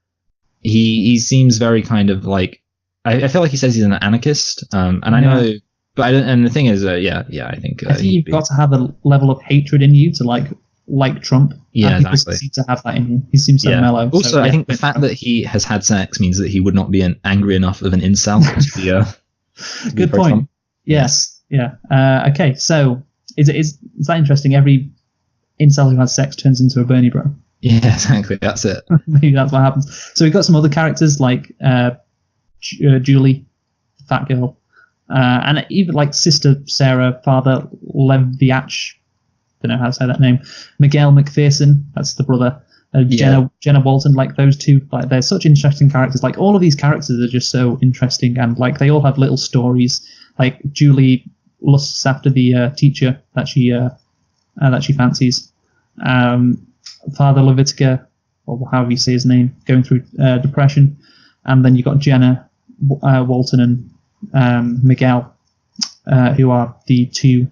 he seems very kind of like. I feel like he says he's an anarchist. And I know, but and the thing is, I think. I think you've got to have a level of hatred in you to like Trump. Yeah, people exactly. seem to have that in him. He seems so mellow. Also, I think the fact that he has had sex means that he would not be angry enough of an incel to be. Good point. Trump. Yes. Yeah. Okay. So is that interesting? Every incel who has sex turns into a Bernie bro. Yeah, exactly. That's it. Maybe that's what happens. So we've got some other characters like Julie, fat girl, and even like Sister Sarah, Father Leviach. Don't know how to say that name. Miguel McPherson, that's the brother. Jenna Walton, like those two, like they're such interesting characters. Like all of these characters are just so interesting, and like they all have little stories. Like Julie lusts after the teacher that she fancies. Father Levitica, or however you say his name, going through depression, and then you've got Jenna Walton and Miguel, who are the two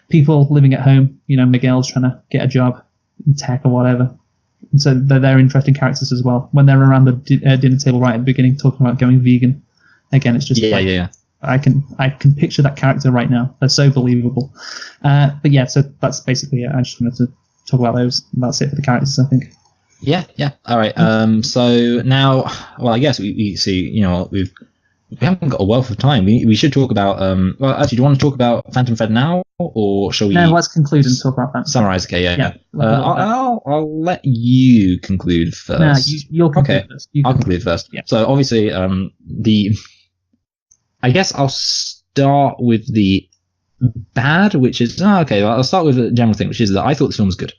people living at home. You know, Miguel's trying to get a job in tech or whatever. And so they're interesting characters as well. When they're around the dinner table right at the beginning talking about going vegan, again, it's just I can picture that character right now. They're so believable. But yeah, so that's basically it. I just wanted to talk about those. That's it for the characters, I think. Yeah. All right. So now, well, I guess we see. You know, we haven't got a wealth of time. We should talk about. Well, actually, do you want to talk about Phantom Thread now, or shall we? No, let's conclude and talk about that. Summarize. Okay. Yeah. I'll let you conclude first. No, you'll conclude first. I'll conclude first. Yeah. So obviously, I guess I'll start with the bad, which is okay. Well, I'll start with the general thing, which is that I thought this film was good,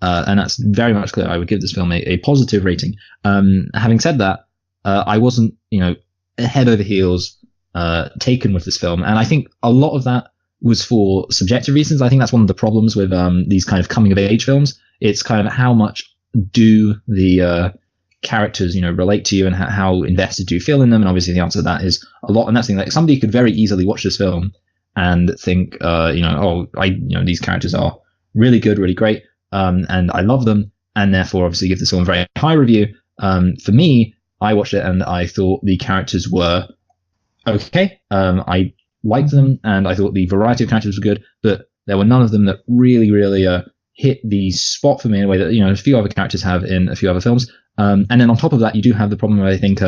and that's very much clear. I would give this film a positive rating. Having said that, I wasn't, head over heels taken with this film, and I think a lot of that was for subjective reasons. I think that's one of the problems with these kind of coming of age films. It's kind of how much do the characters, relate to you, and how invested do you feel in them? And obviously the answer to that is a lot. And that's the thing, like somebody could very easily watch this film and think, these characters are really good, really great, and I love them, and therefore obviously give this film a very high review. For me, I watched it and I thought the characters were okay. I liked them, and I thought the variety of characters was good, but there were none of them that really, really hit the spot for me in a way that a few other characters have in a few other films. And then on top of that, you do have the problem where I think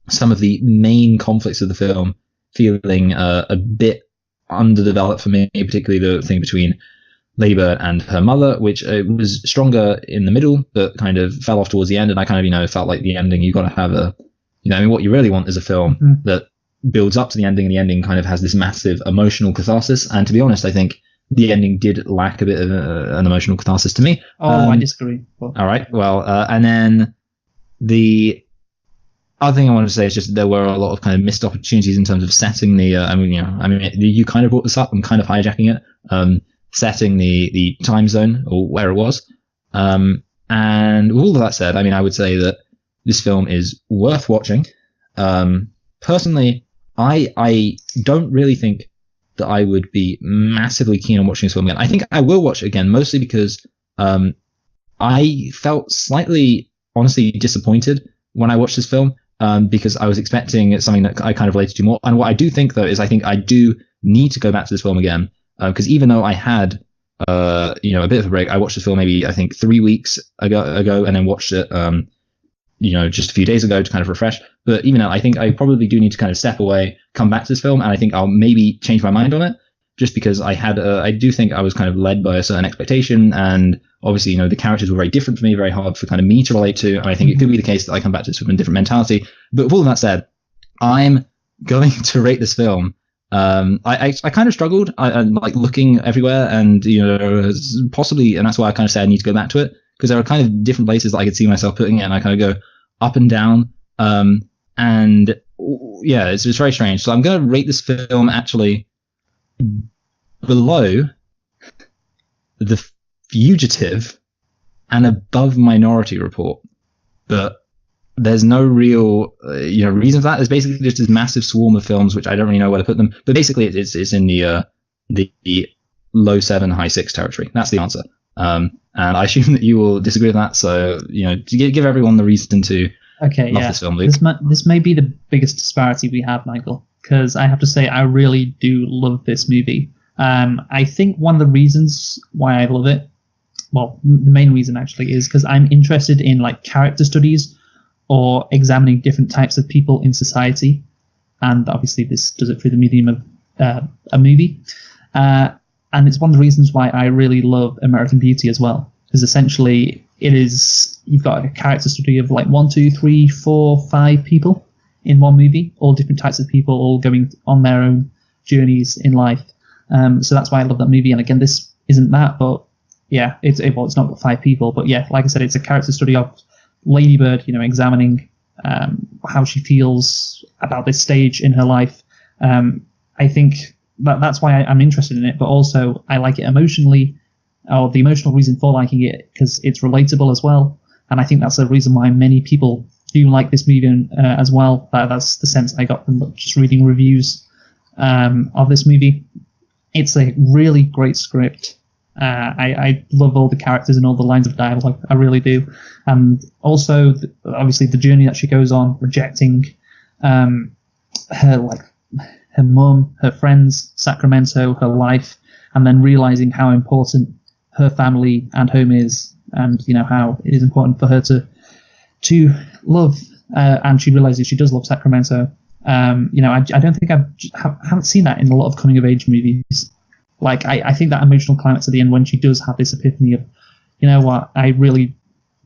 some of the main conflicts of the film feeling a bit underdeveloped for me, particularly the thing between Lady Bird and her mother, which was stronger in the middle, but kind of fell off towards the end. And I kind of, felt like the ending, you've got to have what you really want is a film that builds up to the ending, and the ending kind of has this massive emotional catharsis. And to be honest, I think the ending did lack a bit of an emotional catharsis to me. I disagree. All right. Well, and then the other thing I wanted to say is just there were a lot of kind of missed opportunities in terms of setting the. You kind of brought this up. I'm kind of hijacking it. Setting the time zone or where it was. And with all of that said, I would say that this film is worth watching. Personally, I don't really think that I would be massively keen on watching this film again. I think I will watch it again, mostly because I felt slightly, honestly, disappointed when I watched this film, because I was expecting something that I kind of related to more. And what I do think, though, is I think I do need to go back to this film again, because even though I had a bit of a break, I watched this film maybe I think 3 weeks ago, and then watched it just a few days ago to kind of refresh. But even now, I think I probably do need to kind of step away, come back to this film, and I think I'll maybe change my mind on it, just because I do think I was kind of led by a certain expectation, and obviously, the characters were very different for me, very hard for kind of me to relate to, and I think it could be the case that I come back to this with a different mentality. But with all of that said, I'm going to rate this film. I kind of struggled, like looking everywhere, and possibly, and that's why I kind of say I need to go back to it, because there are kind of different places that I could see myself putting it, and I kind of go up and down, and yeah, it's very strange. So I'm going to rate this film actually below The Fugitive and above Minority Report, but there's no real reason for that. There's basically just this massive swarm of films which I don't really know where to put them, but basically it's in the low 7, high 6 territory. That's the answer. And I assume that you will disagree with that, so to give everyone the reason to love this film, Luke. This may be the biggest disparity we have, Michael, because I have to say I really do love this movie. I think one of the reasons why I love it, well, the main reason actually, is because I'm interested in like character studies or examining different types of people in society, and obviously this does it through the medium of a movie. And it's one of the reasons why I really love American Beauty as well, because essentially you've got a character study of like 1, 2, 3, 4, 5 people in one movie, all different types of people, all going on their own journeys in life. So that's why I love that movie. And again, this isn't that, but yeah, it's not got 5 people, but yeah, like I said, it's a character study of Lady Bird, examining how she feels about this stage in her life. I think that's why I'm interested in it, but also I like it emotionally, or the emotional reason for liking it, because it's relatable as well. And I think that's the reason why many people do like this movie as well. That's the sense I got from just reading reviews of this movie. It's a really great script. I love all the characters and all the lines of dialogue. I really do. And also, obviously, the journey that she goes on, rejecting her mum, her friends, Sacramento, her life, and then realizing how important her family and home is, and how it is important for her to love. And she realizes she does love Sacramento. I don't think I haven't seen that in a lot of coming of age movies. Like I think that emotional climax at the end, when she does have this epiphany of, what, I really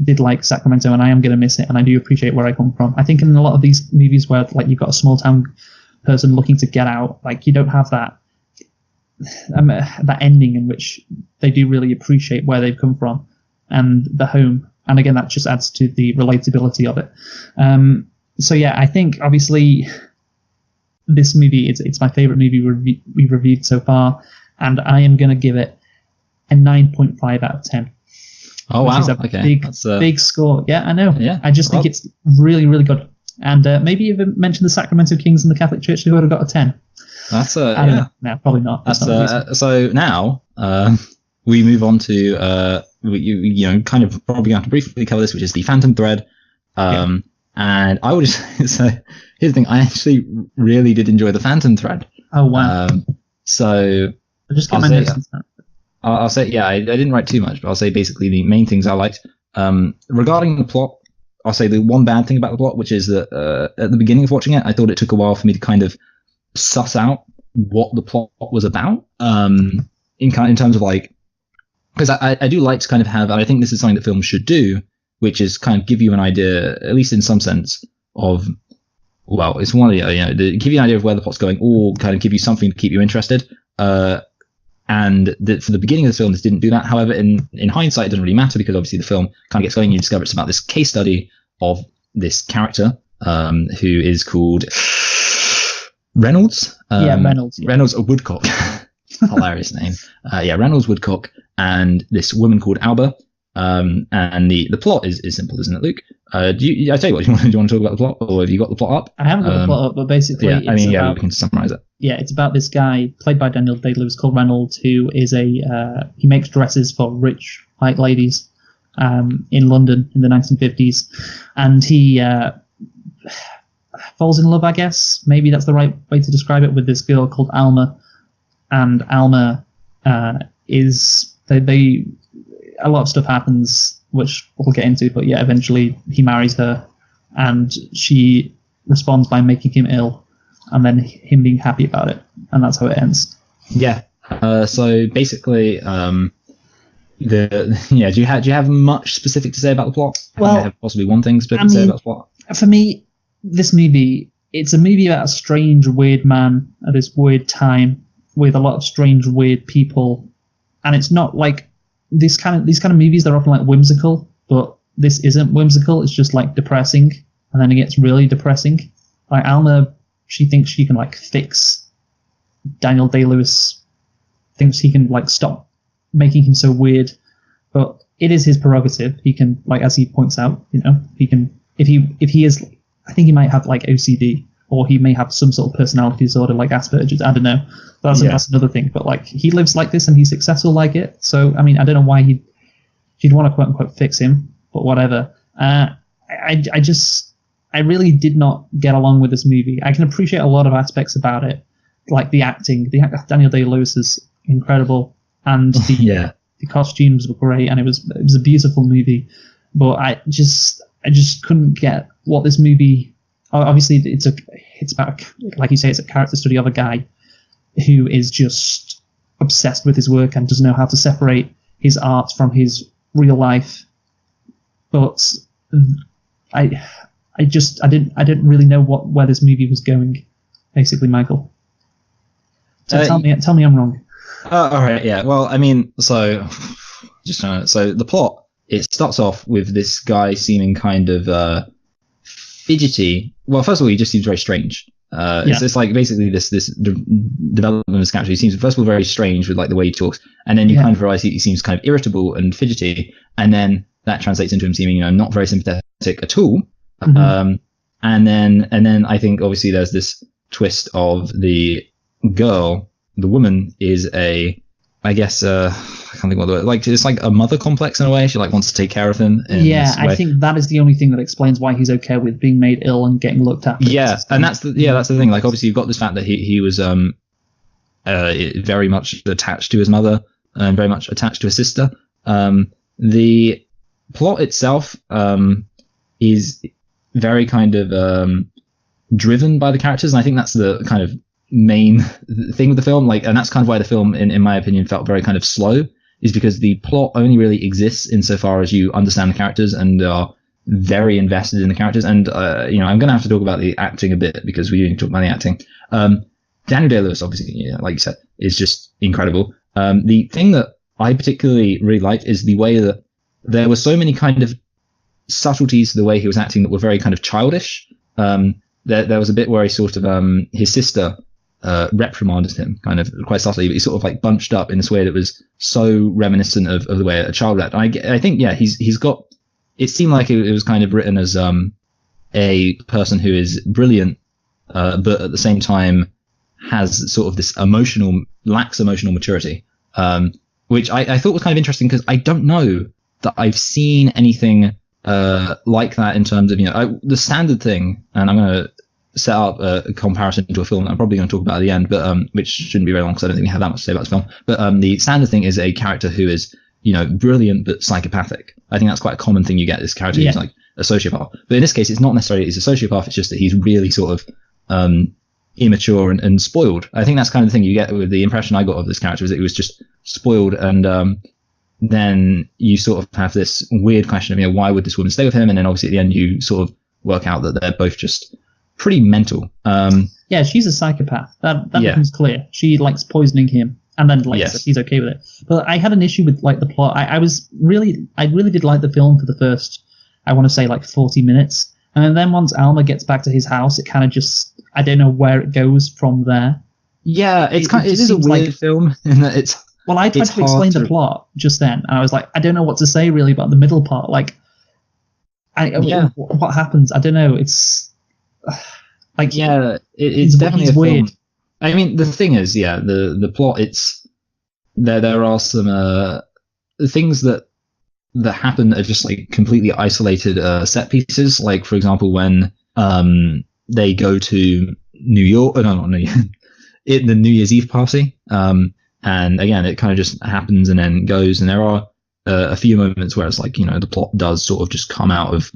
did like Sacramento and I am going to miss it, and I do appreciate where I come from. I think in a lot of these movies where like you've got a small town person looking to get out, like you don't have that ending in which they do really appreciate where they've come from and the home. And again, that just adds to the relatability of it. So yeah, I think obviously this movie, it's my favorite movie we've reviewed so far, and I am going to give it a 9.5 out of 10. Oh wow! Which is a big score. Yeah, I know. Yeah, I just think it's really, really good. And maybe even mention the Sacramento Kings in the Catholic Church, who would have got a 10. That's I don't know. No, probably not. So now we move on to kind of probably have to briefly cover this, which is the Phantom Thread. And I would just say, here's the thing: I actually really did enjoy the Phantom Thread. Oh wow! So I'll just get my notes. I'll say, yeah, I didn't write too much, but I'll say basically the main things I liked. Regarding the plot, I'll say the one bad thing about the plot, which is that at the beginning of watching it, I thought it took a while for me to kind of suss out what the plot was about. In terms of like, because I do like to kind of have, and I think this is something that films should do, which is kind of give you an idea, at least in some sense, of, well, it's one of the, give you an idea of where the plot's going, or kind of give you something to keep you interested. And for the beginning of the film, this didn't do that. However, in hindsight, it doesn't really matter, because obviously the film kind of gets going. You discover it's about this case study of this character who is called Reynolds. Reynolds. Yeah. Reynolds Woodcock. Hilarious name. Reynolds Woodcock, and this woman called Alba, And the plot is simple, isn't it, Luke? I tell you what, do you want to talk about the plot, or have you got the plot up? I haven't got the plot up, but basically, we can summarize it. Yeah, it's about this guy played by Daniel Day-Lewis called Reynolds, who is he makes dresses for rich white ladies in London in the 1950s, and he falls in love, I guess. Maybe that's the right way to describe it, with this girl called Alma, and Alma is a lot of stuff happens, which we'll get into, but yeah, eventually he marries her, and she responds by making him ill, and then him being happy about it, and that's how it ends. Yeah. So basically, do you have much specific to say about the plot? Well, I have possibly one thing specific to say about the plot. For me, this movie, it's a movie about a strange, weird man at this weird time with a lot of strange, weird people, and it's not like these kind of movies. They're often like whimsical, but this isn't whimsical. It's just like depressing, and then it gets really depressing. Like Alma, she thinks she can like fix Daniel Day-Lewis, thinks he can like stop making him so weird, but it is his prerogative. He can, like, as he points out, he can, if he is, I think he might have like OCD, or he may have some sort of personality disorder like Asperger's. I don't know. That's another thing. But like, he lives like this and he's successful like it. So I mean, I don't know why she'd want to quote unquote fix him, but whatever. I really did not get along with this movie. I can appreciate a lot of aspects about it, like the acting. Daniel Day-Lewis is incredible, and the costumes were great, and it was a beautiful movie. But I just couldn't get what this movie. Obviously, it's about, like you say, it's a character study of a guy who is just obsessed with his work and doesn't know how to separate his art from his real life. But I didn't really know where this movie was going, basically, Michael. So tell me I'm wrong. All right, yeah. Well, I mean, so the plot, it starts off with this guy seeming kind of fidgety. Well, first of all, he just seems very strange. It's like basically this development of his character. He seems, first of all, very strange with like the way he talks, and then you kind of realize he seems kind of irritable and fidgety, and then that translates into him seeming, not very sympathetic at all. Mm-hmm. And then I think obviously there's this twist of the woman is I guess I can't think what the word, like, it's like a mother complex in a way. She like wants to take care of him. I think that is the only thing that explains why he's okay with being made ill and getting looked after. Yeah, and that's the thing. Like, obviously you've got this fact that he was very much attached to his mother and very much attached to his sister. The plot itself is very kind of driven by the characters, and I think that's the kind of main thing with the film, like, and that's kind of why the film in my opinion felt very kind of slow, is because the plot only really exists insofar as you understand the characters and are very invested in the characters. And I'm gonna have to talk about the acting a bit, because we didn't talk about the acting. Daniel Day-Lewis, obviously, like you said, is just incredible. The thing that I particularly really liked is the way that there were so many kind of subtleties to the way he was acting that were very kind of childish. There was a bit where he sort of his sister reprimanded him kind of quite subtly, but he sort of like bunched up in this way that was so reminiscent of the way a child would act. And I think he's got, it seemed like it was kind of written as a person who is brilliant, but at the same time has sort of this lacks emotional maturity, which I thought was kind of interesting, because I don't know that I've seen anything like that in terms of, the standard thing. And I'm going to set up a comparison to a film that I'm probably going to talk about at the end, but which shouldn't be very long because I don't think we have that much to say about this film. But the standard thing is a character who is, brilliant but psychopathic. I think that's quite a common thing you get. This character who's like a sociopath. But in this case, it's not necessarily he's a sociopath. It's just that he's really sort of immature and spoiled. I think that's kind of the thing you get with the impression I got of this character, was that he was just spoiled, and then you sort of have this weird question of, why would this woman stay with him? And then obviously at the end you sort of work out that they're both just pretty mental. Yeah, she's a psychopath. That becomes clear. She likes poisoning him, and then he's okay with it. But I had an issue with like the plot. I really did like the film for the first, I want to say, like 40 minutes, and then once Alma gets back to his house, it kind of just, I don't know where it goes from there. Yeah, it is a weird film in that it's. Well, I tried to explain the plot just then, and I was like, I don't know what to say really about the middle part. Like, what happens? I don't know. It's like it's definitely a weird film. I mean, the thing is, the plot. It's there are some things that happen are just like completely isolated set pieces. Like, for example, when they go to New York, not New York, the New Year's Eve party. And again, it kind of just happens and then goes. And there are a few moments where it's like, the plot does sort of just come out of,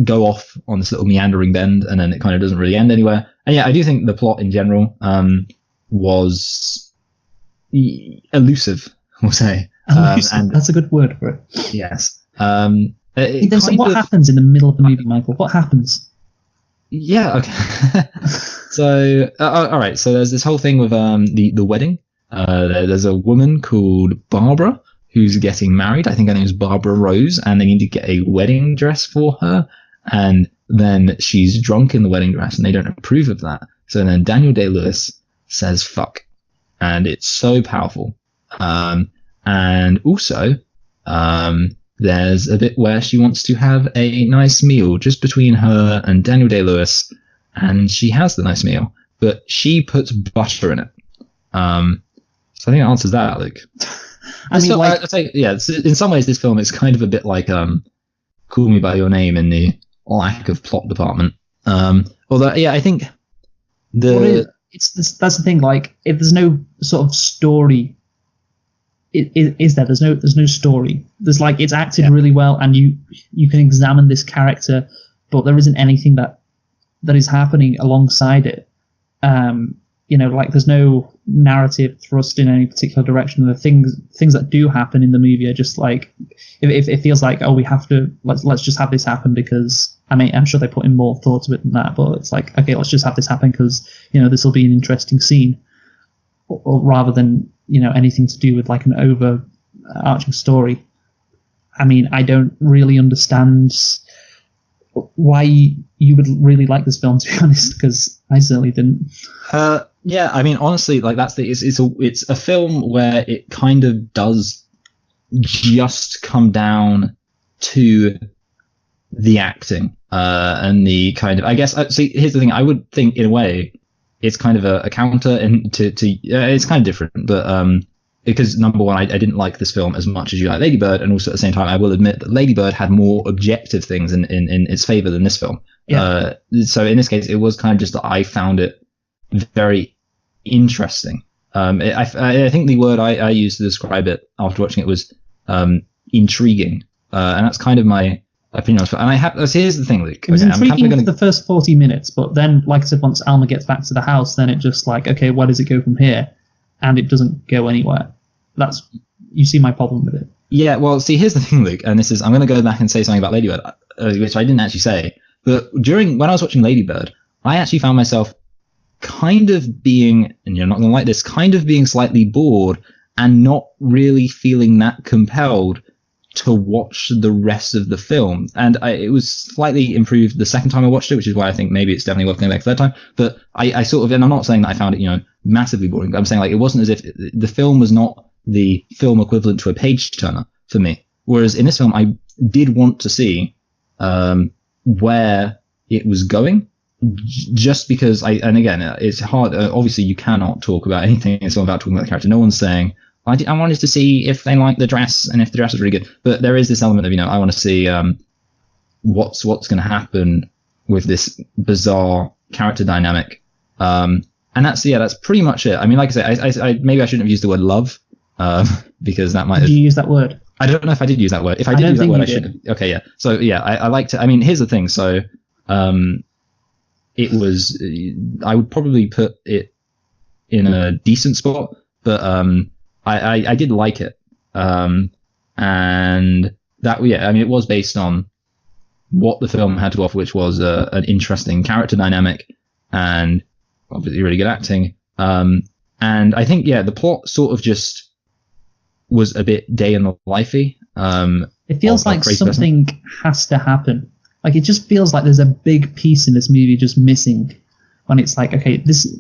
go off on this little meandering bend, and then it kind of doesn't really end anywhere. And yeah, I do think the plot in general was elusive, we'll say. And that's a good word for it. Yes. What happens in the middle of the movie, Michael? What happens? Yeah. Okay. So, all right. So there's this whole thing with the wedding. There's a woman called Barbara who's getting married. I think her name is Barbara Rose, and they need to get a wedding dress for her. And then she's drunk in the wedding dress, and they don't approve of that. So then Daniel Day-Lewis says "fuck," and it's so powerful. And also, there's a bit where she wants to have a nice meal just between her and Daniel Day-Lewis, and she has the nice meal, but she puts butter in it. So I think it answers that, Luke. I'd say, in some ways this film is kind of a bit like Call Me By Your Name in the lack of plot department. Although, I think that's the thing. Like, if there's no sort of story. There's no story. There's like, it's acted really well, and you can examine this character, but there isn't anything that is happening alongside it. Like, there's no narrative thrust in any particular direction. The things that do happen in the movie are just like, it feels like, we have to let's just have this happen because, I mean, I'm sure they put in more thought to it than that, but it's like, okay, let's just have this happen because this will be an interesting scene, or rather than anything to do with like an overarching story. I mean, I don't really understand why you would really like this film, to be honest, because I certainly didn't. I mean, honestly, like it's a film where it kind of does just come down to the acting and the kind of, I guess. See, here's the thing. I would think in a way it's kind of a counter, and to it's kind of different, but because number one, I didn't like this film as much as you like Lady Bird, and also at the same time, I will admit that Lady Bird had more objective things in its favor than this film. Yeah. So in this case, it was kind of just that I found it very interesting. I think the word I used to describe it after watching it was intriguing, and that's kind of my opinion. And here's the thing, Luke. It was intriguing for the first 40 minutes, but then, like I said, once Alma gets back to the house, then it just like, okay, where does it go from here? And it doesn't go anywhere. You see my problem with it. Yeah, well, see, here's the thing, Luke, and this is, I'm going to go back and say something about Lady Bird, which I didn't actually say, but when I was watching Lady Bird, I actually found myself kind of being, and you're not going to like this, kind of being slightly bored and not really feeling that compelled to watch the rest of the film. And it was slightly improved the second time I watched it, which is why I think maybe it's definitely worth going back the third time. But I sort of, and I'm not saying that I found it, massively boring, but I'm saying like it wasn't as if the film was not the film equivalent to a page turner for me. Whereas in this film, I did want to see where it was going, just because and again, it's hard. Obviously, you cannot talk about anything it's all about talking about the character. No one's saying, I wanted to see if they like the dress and if the dress is really good. But there is this element of, I want to see what's going to happen with this bizarre character dynamic. And that's pretty much it. I mean, like I say, I maybe I shouldn't have used the word love because that might have... Did you use that word? I don't know if I did use that word. If I did use that word, I should have. Okay, yeah. So, yeah, I like to... I mean, here's the thing. So, it was... I would probably put it in a decent spot, but... I did like it, and that I mean it was based on what the film had to offer, which was an interesting character dynamic and obviously really good acting. And I think the plot sort of just was a bit day in the lifey. It feels like something has to happen. Like it just feels like there's a big piece in this movie just missing. When it's like, okay, this.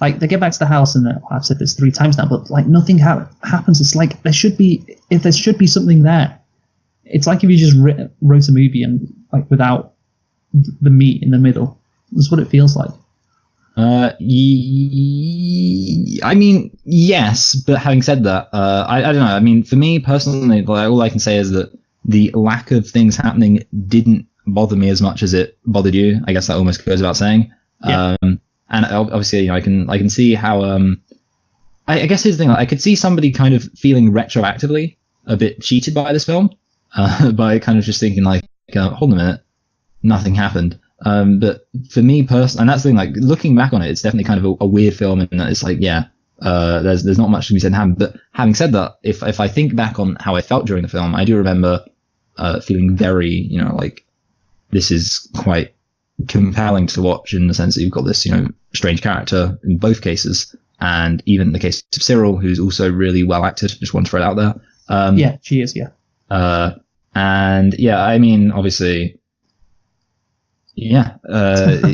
like they get back to the house, and I've said this 3 times now, but like nothing happens. It's like there should be something there. It's like if you just wrote a movie and like without the meat in the middle. That's what it feels like. I mean, yes, but having said that, I don't know. I mean, for me personally, like, all I can say is that the lack of things happening didn't bother me as much as it bothered you. I guess that almost goes without saying. Yeah. And obviously, you know, I can see how. I guess here's the thing: I could see somebody kind of feeling retroactively a bit cheated by this film, by kind of just thinking like, hold on a minute, nothing happened. But for me personally, and that's the thing, like looking back on it, it's definitely kind of a weird film, and it's like, yeah, there's not much to be said happened. But having said that, if I think back on how I felt during the film, I do remember feeling very, you know, like this is quite compelling to watch in the sense that you've got this, you know, strange character in both cases, and even in the case of Cyril, who's also really well acted. Just want to throw it out there. Yeah, she is. Yeah. And yeah, I mean, obviously. Yeah, there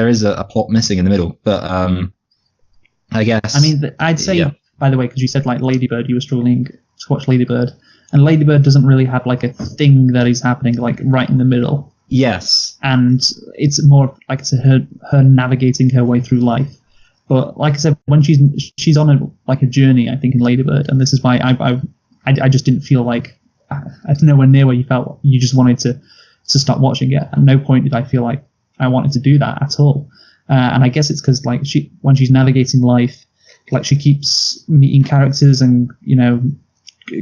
is a plot missing in the middle, but I guess. I mean, I'd say, by the way, because you said like Lady Bird, you were struggling to watch Lady Bird, and Lady Bird doesn't really have like a thing that is happening like right in the middle. Yes, and it's more like I said, her navigating her way through life. But like I said, when she's on a journey, I think in Lady Bird, and this is why I just didn't feel like I don't know near where you felt you just wanted to stop watching it. At no point did I feel like I wanted to do that at all. And I guess it's because like when she's navigating life, like she keeps meeting characters and, you know,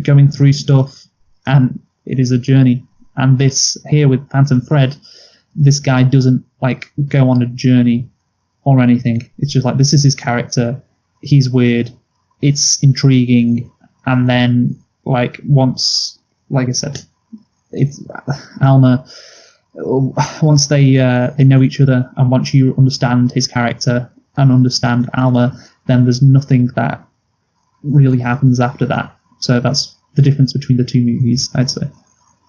going through stuff, and it is a journey. And this here with Phantom Thread, this guy doesn't like go on a journey or anything. It's just like, this is his character. He's weird. It's intriguing. And then like once, like I said, it's Alma. Once they know each other, and once you understand his character and understand Alma, then there's nothing that really happens after that. So that's the difference between the two movies, I'd say.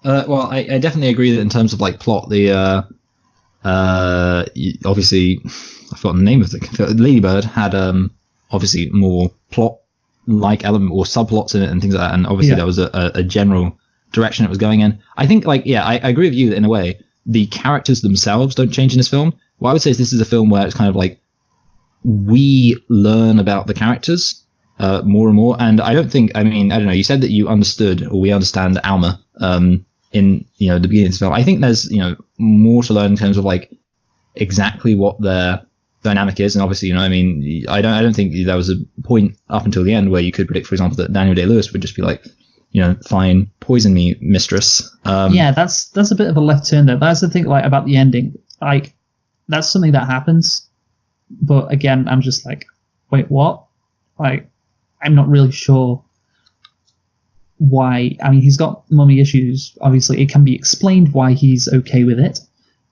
Well, I definitely agree that in terms of like plot, the obviously I've forgotten the name of the Lady Bird had obviously more plot like element or subplots in it and things like that, and obviously there was a general direction it was going in. I think like I agree with you that in a way the characters themselves don't change in this film. What I would say is this is a film where it's kind of like we learn about the characters more and more, and I don't know, you said that you understood, or we understand Alma in, you know, the beginning of this film. I think there's, you know, more to learn in terms of like exactly what their dynamic is, and obviously, you know, I mean, I don't think there was a point up until the end where you could predict, for example, that Daniel Day-Lewis would just be like, you know, fine, poison me, mistress. Yeah, that's a bit of a left turn though. That's the thing, like, about the ending. Like, that's something that happens, but again, I'm just like, wait, what? Like, I'm not really sure why. I mean, he's got mummy issues. Obviously, it can be explained why he's okay with it.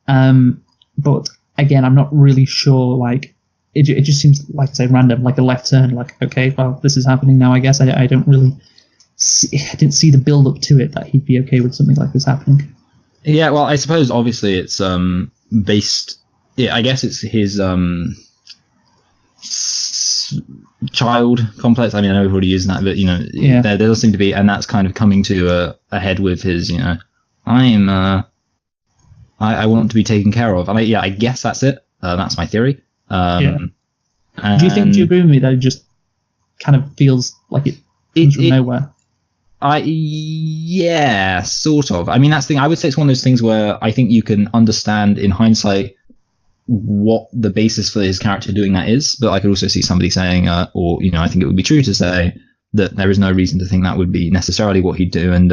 But again, I'm not really sure. Like, it just seems like, I say, random, like a left turn. Like, okay, well, this is happening now. I guess I don't really. I didn't see the build up to it that he'd be okay with something like this happening. Yeah, well, I suppose obviously it's based. Yeah, I guess it's his child complex. I mean, I know we've already used that, but you know, there does seem to be, and that's kind of coming to a head with his. You know, I want to be taken care of. I guess that's it. That's my theory. Do you agree with me that it just kind of feels like it comes from nowhere? Yeah, sort of. I mean, that's the thing. I would say it's one of those things where I think you can understand in hindsight what the basis for his character doing that is, but I could also see somebody saying, or, you know, I think it would be true to say that there is no reason to think that would be necessarily what he'd do. And,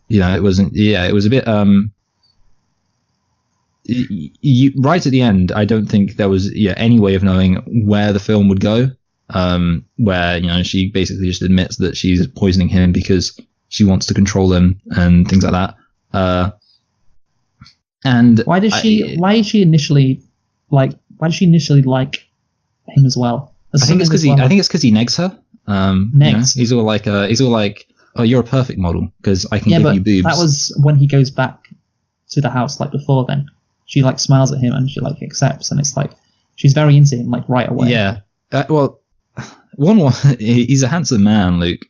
you know, it wasn't, it was a bit, right at the end, I don't think there was any way of knowing where the film would go. Where, you know, she basically just admits that she's poisoning him because she wants to control him and things like that. And why does she initially like him as well? I think it's because he negs her. Negs. You know, he's all like, oh, you're a perfect model because I can give you boobs. That was when he goes back to the house. Like before then, she like smiles at him and she like accepts, and it's like she's very into him, like, right away. Yeah. Well, he's a handsome man, Luke.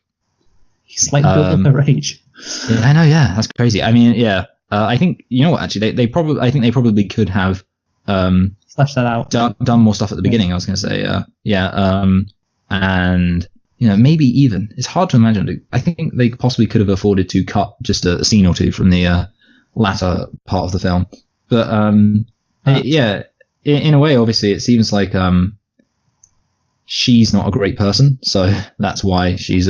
He's like built up her age. Yeah, I know. Yeah, that's crazy. I mean, yeah. I think you know what? Actually, they probably could have flesh that out. Done more stuff at the beginning. I was going to say, and maybe even it's hard to imagine. I think they possibly could have afforded to cut just a scene or two from the latter part of the film. But in a way, obviously, it seems like she's not a great person, so that's why she's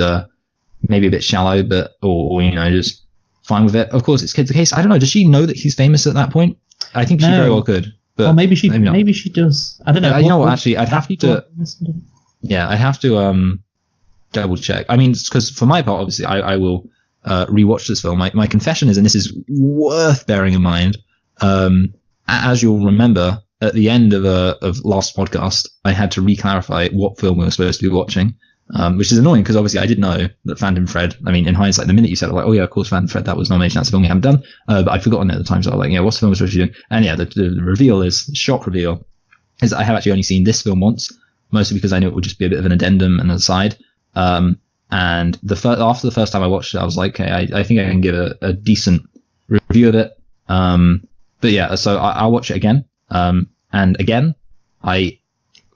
maybe a bit shallow, but or just fine with it. Of course, it's the case. I don't know. Does she know that he's famous at that point? I think she very well could. But well, maybe she does. I don't know. You know what? Actually, I'd have to. Yeah, I have to double check. I mean, because for my part, obviously, I will rewatch this film. My confession is, and this is worth bearing in mind. As you'll remember, at the end of last podcast, I had to re-clarify what film we were supposed to be watching. Which is annoying because obviously I did know that Phantom Thread. I mean, in hindsight, the minute you said it, I was like, oh yeah, of course, Phantom Thread, that was nomination. That's a film we haven't done. But I'd forgotten it at the time, so I was like, what's the film we're supposed to be doing? And yeah, the reveal shock reveal is that I have actually only seen this film once, mostly because I knew it would just be a bit of an addendum and an aside. And after the first time I watched it, I was like, okay, I think I can give a decent review of it. But yeah, so I'll watch it again. And again, I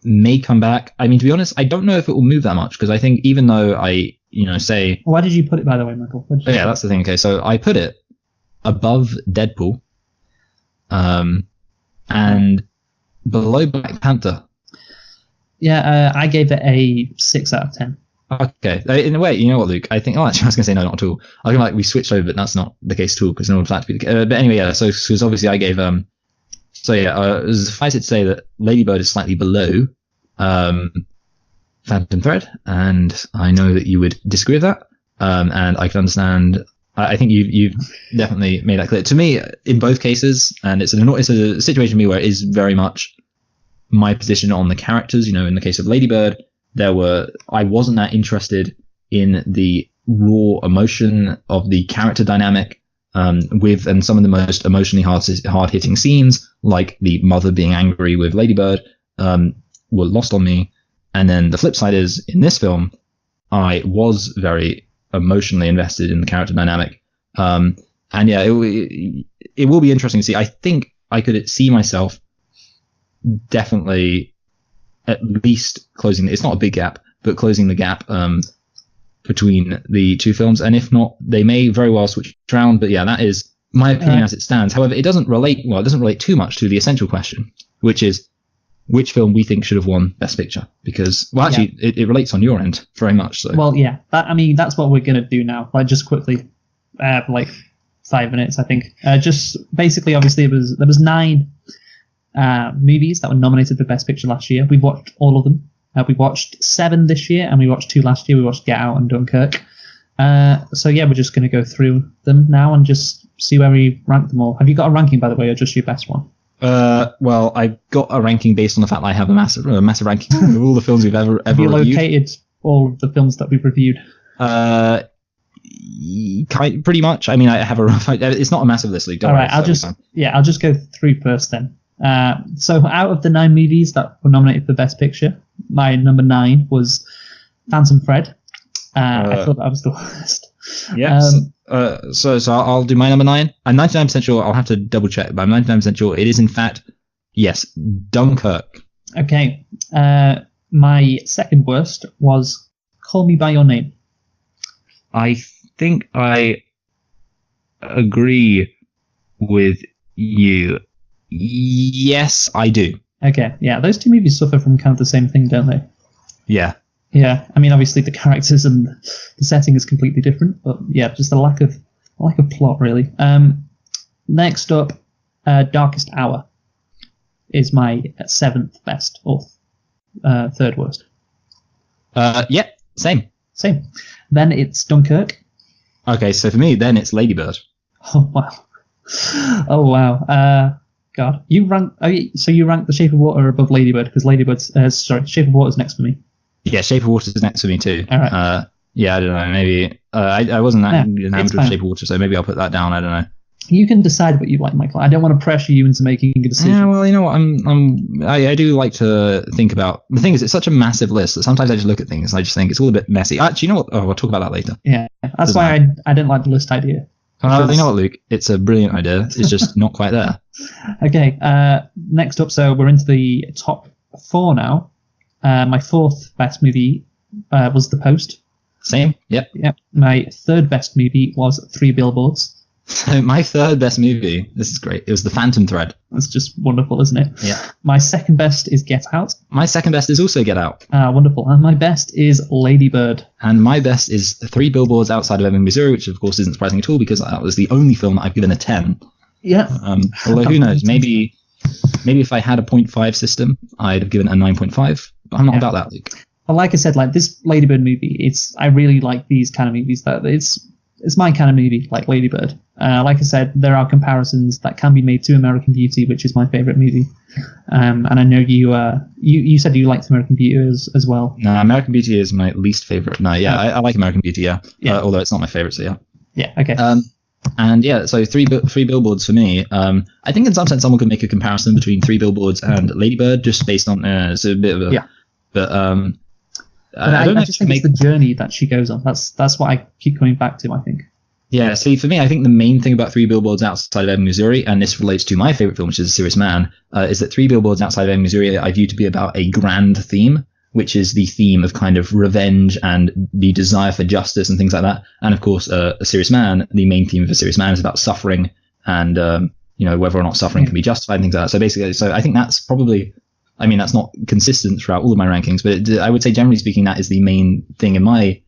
may come back. I mean, to be honest, I don't know if it will move that much because I think even though I, say... Why did you put it, by the way, Michael? Yeah, that's the thing. Okay, so I put it above Deadpool and below Black Panther. Yeah, I gave it a 6 out of 10. Okay. In a way, you know what, Luke? I think... Oh, actually, I was going to say no, not at all. I was going to we switched over, but that's not the case at all because no one planned to be the case. But anyway, yeah, so because obviously I gave... suffice it to say that Lady Bird is slightly below Phantom Thread, and I know that you would disagree with that, and I can understand. I think you've definitely made that clear to me in both cases, and it's a situation for me where it is very much my position on the characters. In the case of Lady Bird, I wasn't that interested in the raw emotion of the character dynamic. And some of the most emotionally hard-hitting scenes, like the mother being angry with Lady Bird, were lost on me. And then the flip side is, in this film, I was very emotionally invested in the character dynamic. And yeah, it will be interesting to see. I think I could see myself definitely at least closing. It's not a big gap, but closing the gap between the two films, and if not, they may very well switch around. But yeah, that is my opinion as it stands. However, it doesn't relate too much to the essential question, which is which film we think should have won Best Picture. Because, well, actually, it relates on your end very much. So. Well, yeah, that's what we're gonna do now. Like, just quickly, like 5 minutes, I think. Just basically, obviously, there was 9 movies that were nominated for Best Picture last year. We watched all of them. We watched 7 this year, and we watched 2 last year. We watched Get Out and Dunkirk. So yeah, we're just going to go through them now and just see where we rank them all. Have you got a ranking, by the way, or just your best one? Well, I got a ranking based on the fact that I have a massive ranking of all the films we've ever have you reviewed. Located all of the films that we've reviewed? Pretty much. I mean, I have a rough. It's not a massive list, Luke. All right, I'll just go through first then. So out of the 9 movies that were nominated for Best Picture, my number 9 was Phantom Thread. I thought that was the worst. Yes. So I'll do my number 9. I'm 99% sure. I'll have to double check, but I'm 99% sure it is in fact, yes, Dunkirk. Okay. My second worst was Call Me by Your Name. I think I agree with you. Yes, I do. Okay, yeah, those 2 movies suffer from kind of the same thing, don't they? Yeah. Yeah, I mean, obviously the characters and the setting is completely different, but yeah, just a lack of plot, really. Next up, Darkest Hour is my 7th best, or 3rd worst. Yeah, same. Then it's Dunkirk. Okay, so for me, then it's Lady Bird. Oh wow. God, you rank The Shape of Water above Lady Bird because Shape of Water's next for me. Yeah, Shape of Water is next for me too. All right. Yeah, I don't know. Maybe I wasn't that enamored with Shape of Water, so maybe I'll put that down. I don't know. You can decide what you like, Michael. I don't want to pressure you into making a decision. Yeah, well, you know what? I do like to think about. The thing is, it's such a massive list that sometimes I just look at things and I just think it's all a bit messy. Actually, you know what? Oh, we'll talk about that later. Yeah, that's why I didn't like the list idea. Well, you know what, Luke? It's a brilliant idea. It's just not quite there. Okay, next up, so we're into the top 4 now. My 4th best movie was The Post. Same. Yep. Yep. My 3rd best movie was 3 Billboards. So my 3rd best movie, this is great, it was The Phantom Thread. That's just wonderful, isn't it? Yeah. My 2nd best is Get Out. My 2nd best is also Get Out. Wonderful. And my best is Lady Bird. And my best is 3 Billboards Outside of Ebbing, Missouri, which of course isn't surprising at all because that was the only film that I've given a 10. Yeah. Although who knows, maybe if I had a 0.5 system, I'd have given it a 9.5. But I'm not about that, Luke. Well, like I said, like this Lady Bird movie, I really like these kind of movies. That it's my kind of movie, like Lady Bird. Like I said, there are comparisons that can be made to American Beauty, which is my favorite movie. And I know you said you liked American Beauty as well. No, American Beauty is my least favorite. No, yeah, I like American Beauty, yeah. Although it's not my favorite, so yeah. Yeah, okay. And yeah, so three Billboards for me. I think in some sense someone could make a comparison between 3 Billboards and Lady Bird just based on it's a bit of a but I just think it's the journey that she goes on. That's what I keep coming back to, I think. Yeah, see, for me, I think the main thing about 3 Billboards Outside of Ebbing, Missouri, and this relates to my favorite film, which is A Serious Man, is that 3 Billboards Outside of Ebbing, Missouri, I view to be about a grand theme, which is the theme of kind of revenge and the desire for justice and things like that. And of course, A Serious Man, the main theme of A Serious Man is about suffering and, whether or not suffering can be justified and things like that. So basically, I think that's probably, I mean, that's not consistent throughout all of my rankings, but I would say generally speaking, that is the main thing in my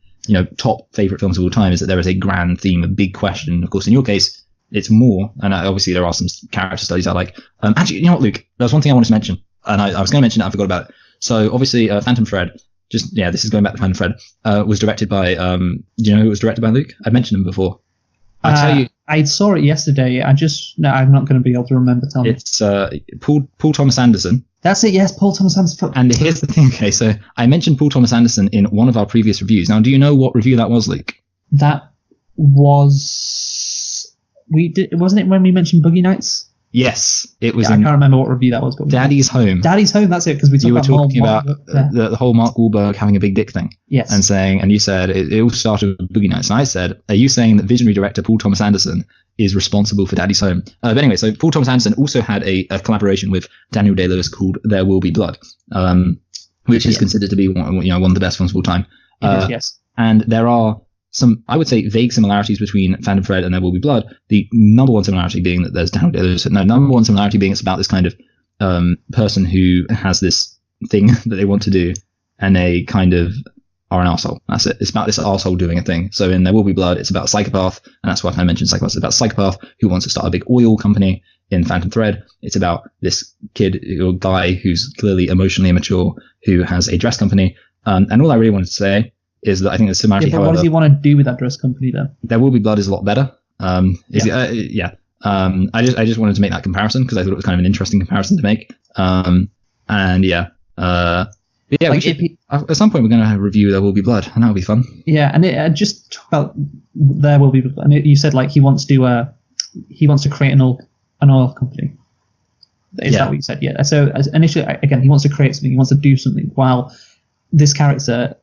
top favorite films of all time, is that there is a grand theme, a big question. Of course, in your case, it's more, and obviously there are some character studies I like. Actually, you know what, Luke? There's one thing I wanted to mention, and I was going to mention it, I forgot about it. So obviously, Phantom Thread, this is going back to Phantom Thread, was directed by, do you know who it was directed by, Luke? I've mentioned him before. I tell you, I saw it yesterday. I'm not going to be able to remember. Tell me. It's Paul Thomas Anderson. That's it. Yes, Paul Thomas Anderson. And here's the thing. Okay, so I mentioned Paul Thomas Anderson in one of our previous reviews. Now, do you know what review that was, Luke? That was wasn't it when we mentioned Boogie Nights? Yes, it was. I can't remember what review that was. But Daddy's Home. Daddy's Home. That's it. Because we were talking about the whole Mark Wahlberg having a big dick thing. Yes. And you said it all started with Boogie Nights. And I said, are you saying that visionary director Paul Thomas Anderson is responsible for Daddy's Home? But anyway, so Paul Thomas Anderson also had a collaboration with Daniel Day-Lewis called There Will Be Blood, which is considered to be one of the best films of all time. Yes. And there are some, I would say, vague similarities between Phantom Thread and There Will Be Blood. The number one similarity being that there's Daniel Day-Lewis. No, number one similarity being it's about this kind of person who has this thing that they want to do, and they kind of are an arsehole. That's it. It's about this arsehole doing a thing. So in There Will Be Blood, it's about a psychopath, and that's why I mentioned psychopath. It's about a psychopath who wants to start a big oil company. In Phantom Thread, it's about this kid or guy who's clearly emotionally immature who has a dress company. And all I really wanted to say is that I think the similarity. But what does he want to do with that dress company then? There Will Be Blood is a lot better. I just wanted to make that comparison because I thought it was kind of an interesting comparison to make. At some point we're going to review There Will Be Blood, and that'll be fun. Yeah, and just talk about There Will Be Blood. And you said like he wants to create an oil company. Is that what you said? Yeah. So initially, again, he wants to create something. He wants to do something. While this character,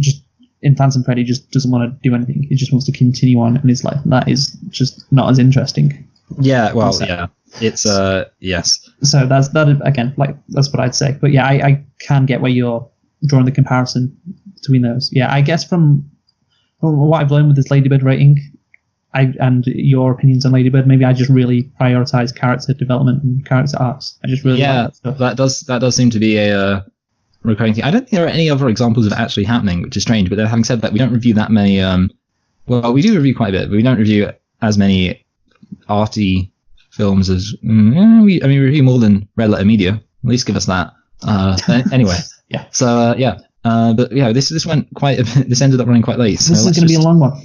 just in Phantom Thread, he just doesn't want to do anything. He just wants to continue on in his life. That is just not as interesting. Yeah. Well. Yeah. It's yes. So that's what I'd say. But yeah, I can get where you're drawing the comparison between those. Yeah, I guess from what I've learned with this Lady Bird rating, and your opinions on Lady Bird, maybe I just really prioritize character development and character arcs. I just really like that stuff. That does seem to be a recurring thing. I don't think there are any other examples of it actually happening, which is strange. But then having said that, we don't review that many. We do review quite a bit, but we don't review as many arty films as we review more than Red Letter Media. At least give us that. Anyway, yeah. So but yeah, this went quite a bit. This ended up running quite late. So this is going to be a long one.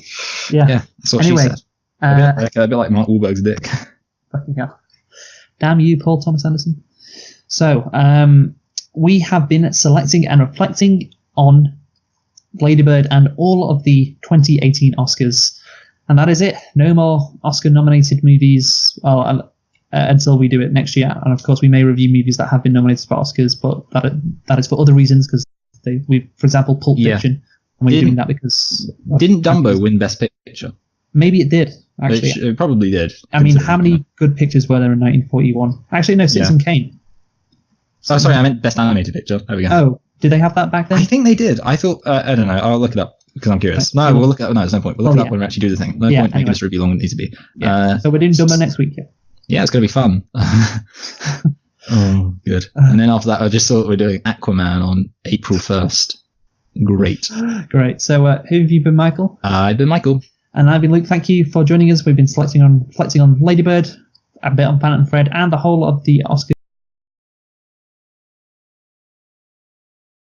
Yeah. Yeah. That's what anyway, she said. A bit like Mark Wahlberg's dick. Fucking hell. Damn you, Paul Thomas Anderson. So we have been selecting and reflecting on Lady Bird and all of the 2018 Oscars. And that is it. No more Oscar-nominated movies until we do it next year. And of course, we may review movies that have been nominated for Oscars, but that is for other reasons. Because for example, Pulp Fiction, and we're doing that because didn't Dumbo win Best Picture? Maybe it did. Actually, it probably did. I mean, how many good pictures were there in 1941? Actually, no, Citizen Kane. Oh, sorry, I meant Best Animated Picture. There we go. Oh, did they have that back then? I think they did. I thought, I don't know. I'll look it up because I'm curious. No, we'll look it up. No, there's no point. We'll look it up when we actually do the thing. No point making this review longer than it needs to be. Yeah. So we're doing Dumbo next week, yeah? Yeah, it's going to be fun. Oh, good. And then after that, I just thought we're doing Aquaman on April 1st. Great. Great. So who have you been, Michael? I've been Michael. And I've been Luke. Thank you for joining us. We've been reflecting on Lady Bird, a bit on Planet and Fred, and the whole of the Oscar